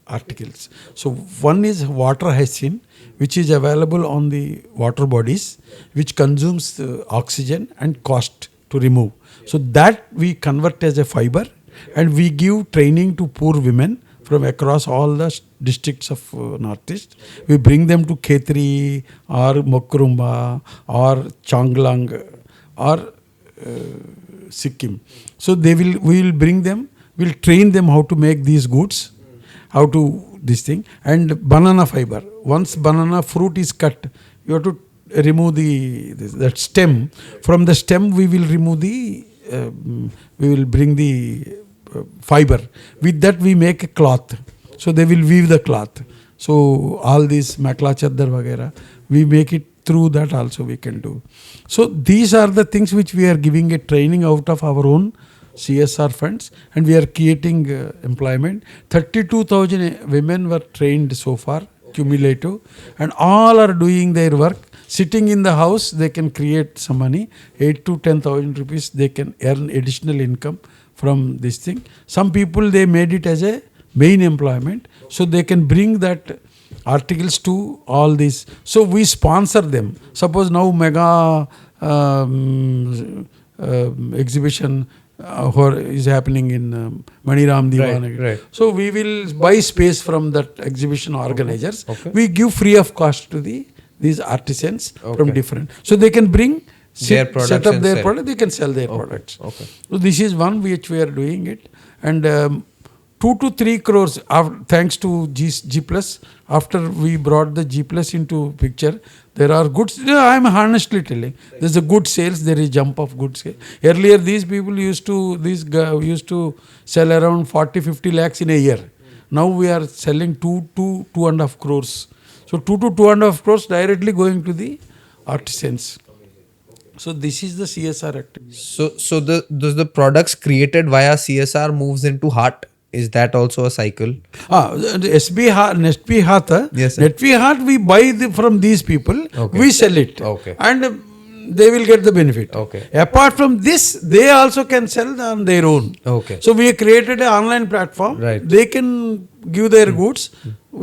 articles. So one is water hyacinth, which is available on the water bodies, which consumes oxygen and cost to remove. So that we convert as a fiber, and we give training to poor women from across all the districts of Northeast. We bring them to Khetri or Mokrumba or Changlang or Sikkim. So we will bring them, we'll train them how to make these goods, how to this thing, and banana fiber. Once banana fruit is cut, you have to remove that stem. From the stem, we will remove we will bring the fiber. With that, we make a cloth. So they will weave the cloth. So all these makla chadar vagera, we make it through that also we can do. So these are the things which we are giving a training out of our own CSR funds, and we are creating employment. 32,000 women were trained so far, cumulative, and all are doing their work. Sitting in the house, they can create some money, 8 to 10,000 rupees, they can earn additional income from this thing. Some people, they made it as a main employment, so they can bring that articles to all these. So we sponsor them. Suppose now mega exhibition is happening in Maniram Diwan.
Right.
So we will buy space from that exhibition organizers.
Okay.
We give free of cost to these artisans from different. So they can bring
their products
set up
and
their
sell.
product. They can sell their products.
Okay.
So this is one which we are doing it, and 2 to 3 crores thanks to GPlus. After we brought the GPlus into picture, there are good. I am honestly telling, there is a good sales. There is jump of good sales. Earlier, these people used to sell around 40-50 lakhs in a year. Now we are selling 2 to 2.5 crores. So 2 to 2.5 crores directly going to the artisans. So this is the CSR activity.
So does the products created via CSR moves into heart Is that also a cycle?
The NetFi Hatha,
Yes, sir.
NetFi Hat we buy from these people,
Okay.
we sell it,
Okay.
and they will get the benefit.
Okay.
Apart from this, they also can sell on their own.
Okay.
So we have created an online platform.
Right.
They can give their goods.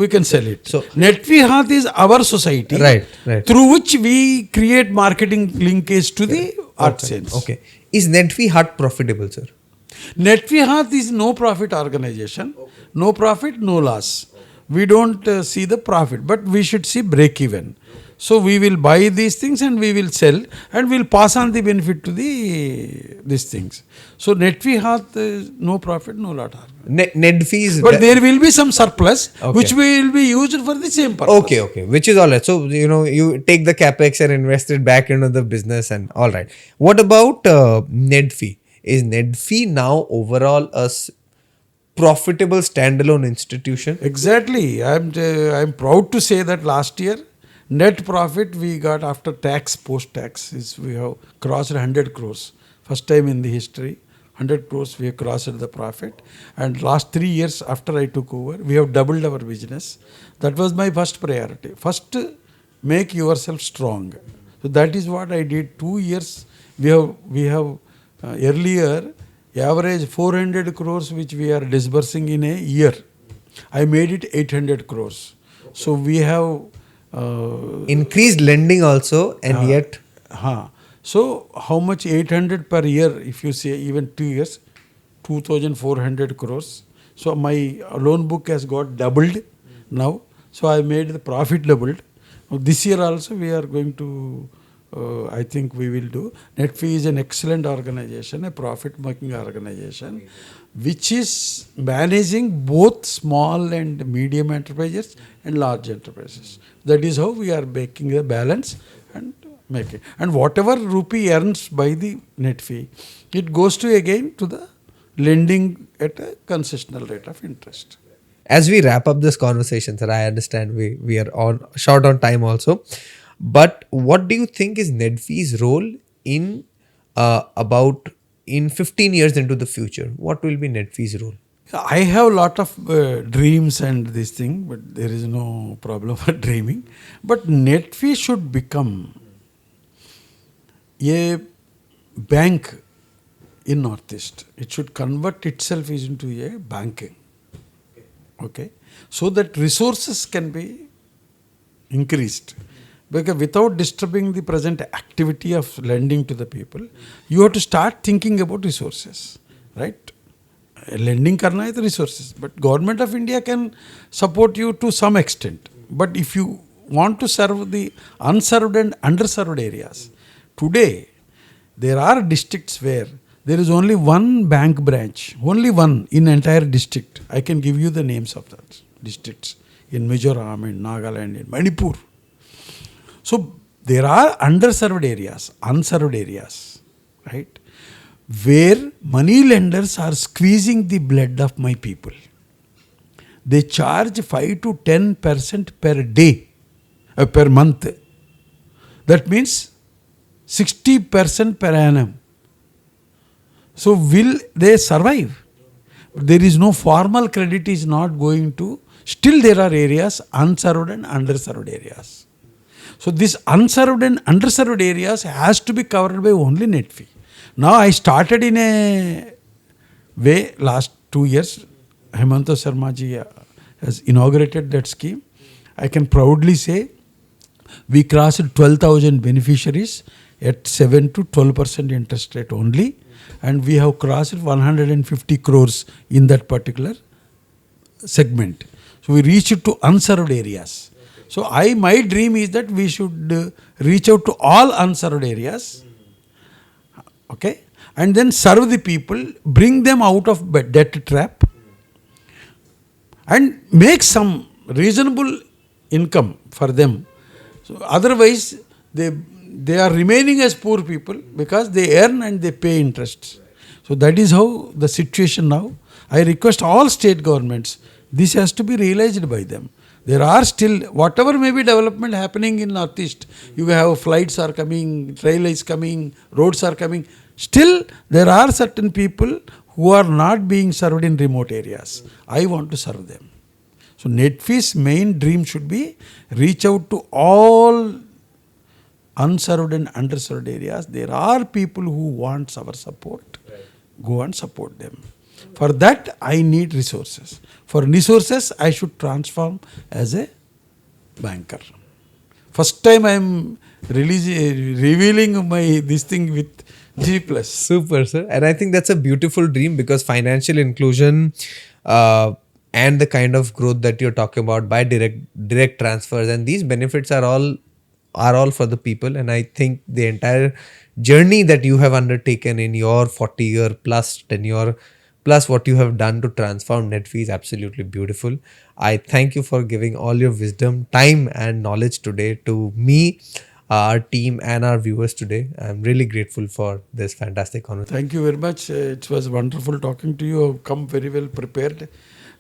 We can sell it.
So-
NetFi Hat is our society,
Right, right.
through which we create marketing linkage to the artisans.
Okay. Is NetFi Hut profitable, sir?
NetFi Hat is no profit organization. No profit, no loss. We don't see the profit, but we should see break even. So we will buy these things and we will sell, and we'll pass on the benefit to these things. So NetFi Hat no profit, no loss.
NetFi is...
But there will be some surplus
Okay.
which will be used for the same purpose.
Okay. Which is all right. So, you take the capex and invest it back into the business and all right. What about NetFi? Is NetFi now overall profitable standalone institution?
Exactly. I'm proud to say that last year net profit we got after tax, post tax is we have crossed 100 crores. First time in the history, 100 crores we have crossed the profit. And last 3 years after I took over, we have doubled our business. That was my first priority. First, make yourself strong. So that is what I did. 2 years we have earlier average 400 crores which we are disbursing in a year. I made it 800 crores. So we have
Increased lending also, and yet...
So how much 800 per year, if you say even 2 years, 2,400 crores. So my loan book has got doubled now. So I made the profit doubled. This year also we are going to, I think we will do. NetFi is an excellent organization, a profit making organization, which is managing both small and medium enterprises and large enterprises. That is how we are making the balance and making. And whatever rupee earns by the NetFi, it goes to again to the lending at a concessional rate of interest.
As we wrap up this conversation, sir, I understand we are short on time also. But what do you think is NetFi's role in in 15 years into the future? What will be NetFi's role?
I have a lot of dreams and this thing, but there is no problem for dreaming. But NetFi should become a bank in Northeast. It should convert itself into a banking. Okay, so that resources can be increased. Because without disturbing the present activity of lending to the people, you have to start thinking about resources, right? Lending karna hai to resources, but Government of India can support you to some extent. But if you want to serve the unserved and underserved areas, today there are districts where there is only one bank branch, only one in entire district. I can give you the names of that districts in Mizoram, in Nagaland, in Manipur. So there are underserved areas, unserved areas, right? Where money lenders are squeezing the blood of my people. They charge 5 to 10% per day, per month. That means 60% per annum. So will they survive? There is no formal credit is not going to. Still there are areas, unserved and underserved areas. So this unserved and underserved areas has to be covered by only NetFi. Now I started in a way last 2 years. Hemanta Sharma ji has inaugurated that scheme. I can proudly say we crossed 12,000 beneficiaries at 7 to 12% interest rate only. And we have crossed 150 crores in that particular segment. So we reached to unserved areas. So my dream is that we should reach out to all unserved areas, okay, and then serve the people, bring them out of debt trap, and make some reasonable income for them. So otherwise, they are remaining as poor people because they earn and they pay interest. So that is how the situation now. I request all state governments, this has to be realized by them. There are still, whatever may be development happening in Northeast, you have flights are coming, rail is coming, roads are coming. Still, there are certain people who are not being served in remote areas. I want to serve them. So NEDFi's main dream should be reach out to all unserved and underserved areas. There are people who want our support. Go and support them. For that, I need resources. For resources, I should transform as a banker. First time I am revealing my this thing with GPlus.
Super, sir. And I think that's a beautiful dream because financial inclusion and the kind of growth that you're talking about by direct transfers and these benefits are all for the people. And I think the entire journey that you have undertaken in your 40-year plus tenure plus what you have done to transform NEDFi is absolutely beautiful. I thank you for giving all your wisdom, time and knowledge today to me, our team and our viewers today. I'm really grateful for this fantastic conversation.
Thank you very much. It was wonderful talking to you. I've come very well prepared.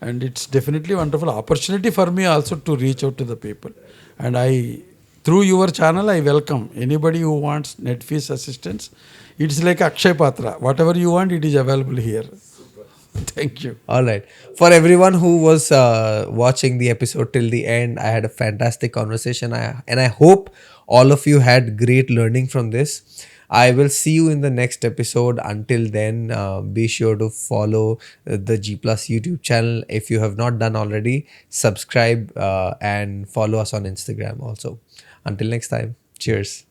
And it's definitely a wonderful opportunity for me also to reach out to the people. And through your channel, I welcome anybody who wants NEDFi's assistance. It's like Akshay Patra. Whatever you want, it is available here. Thank you.
All right. For everyone who was watching the episode till the end, I had a fantastic conversation. And I hope all of you had great learning from this. I will see you in the next episode. Until then, be sure to follow the GPlus YouTube channel. If you have not done already, subscribe and follow us on Instagram also. Until next time, cheers.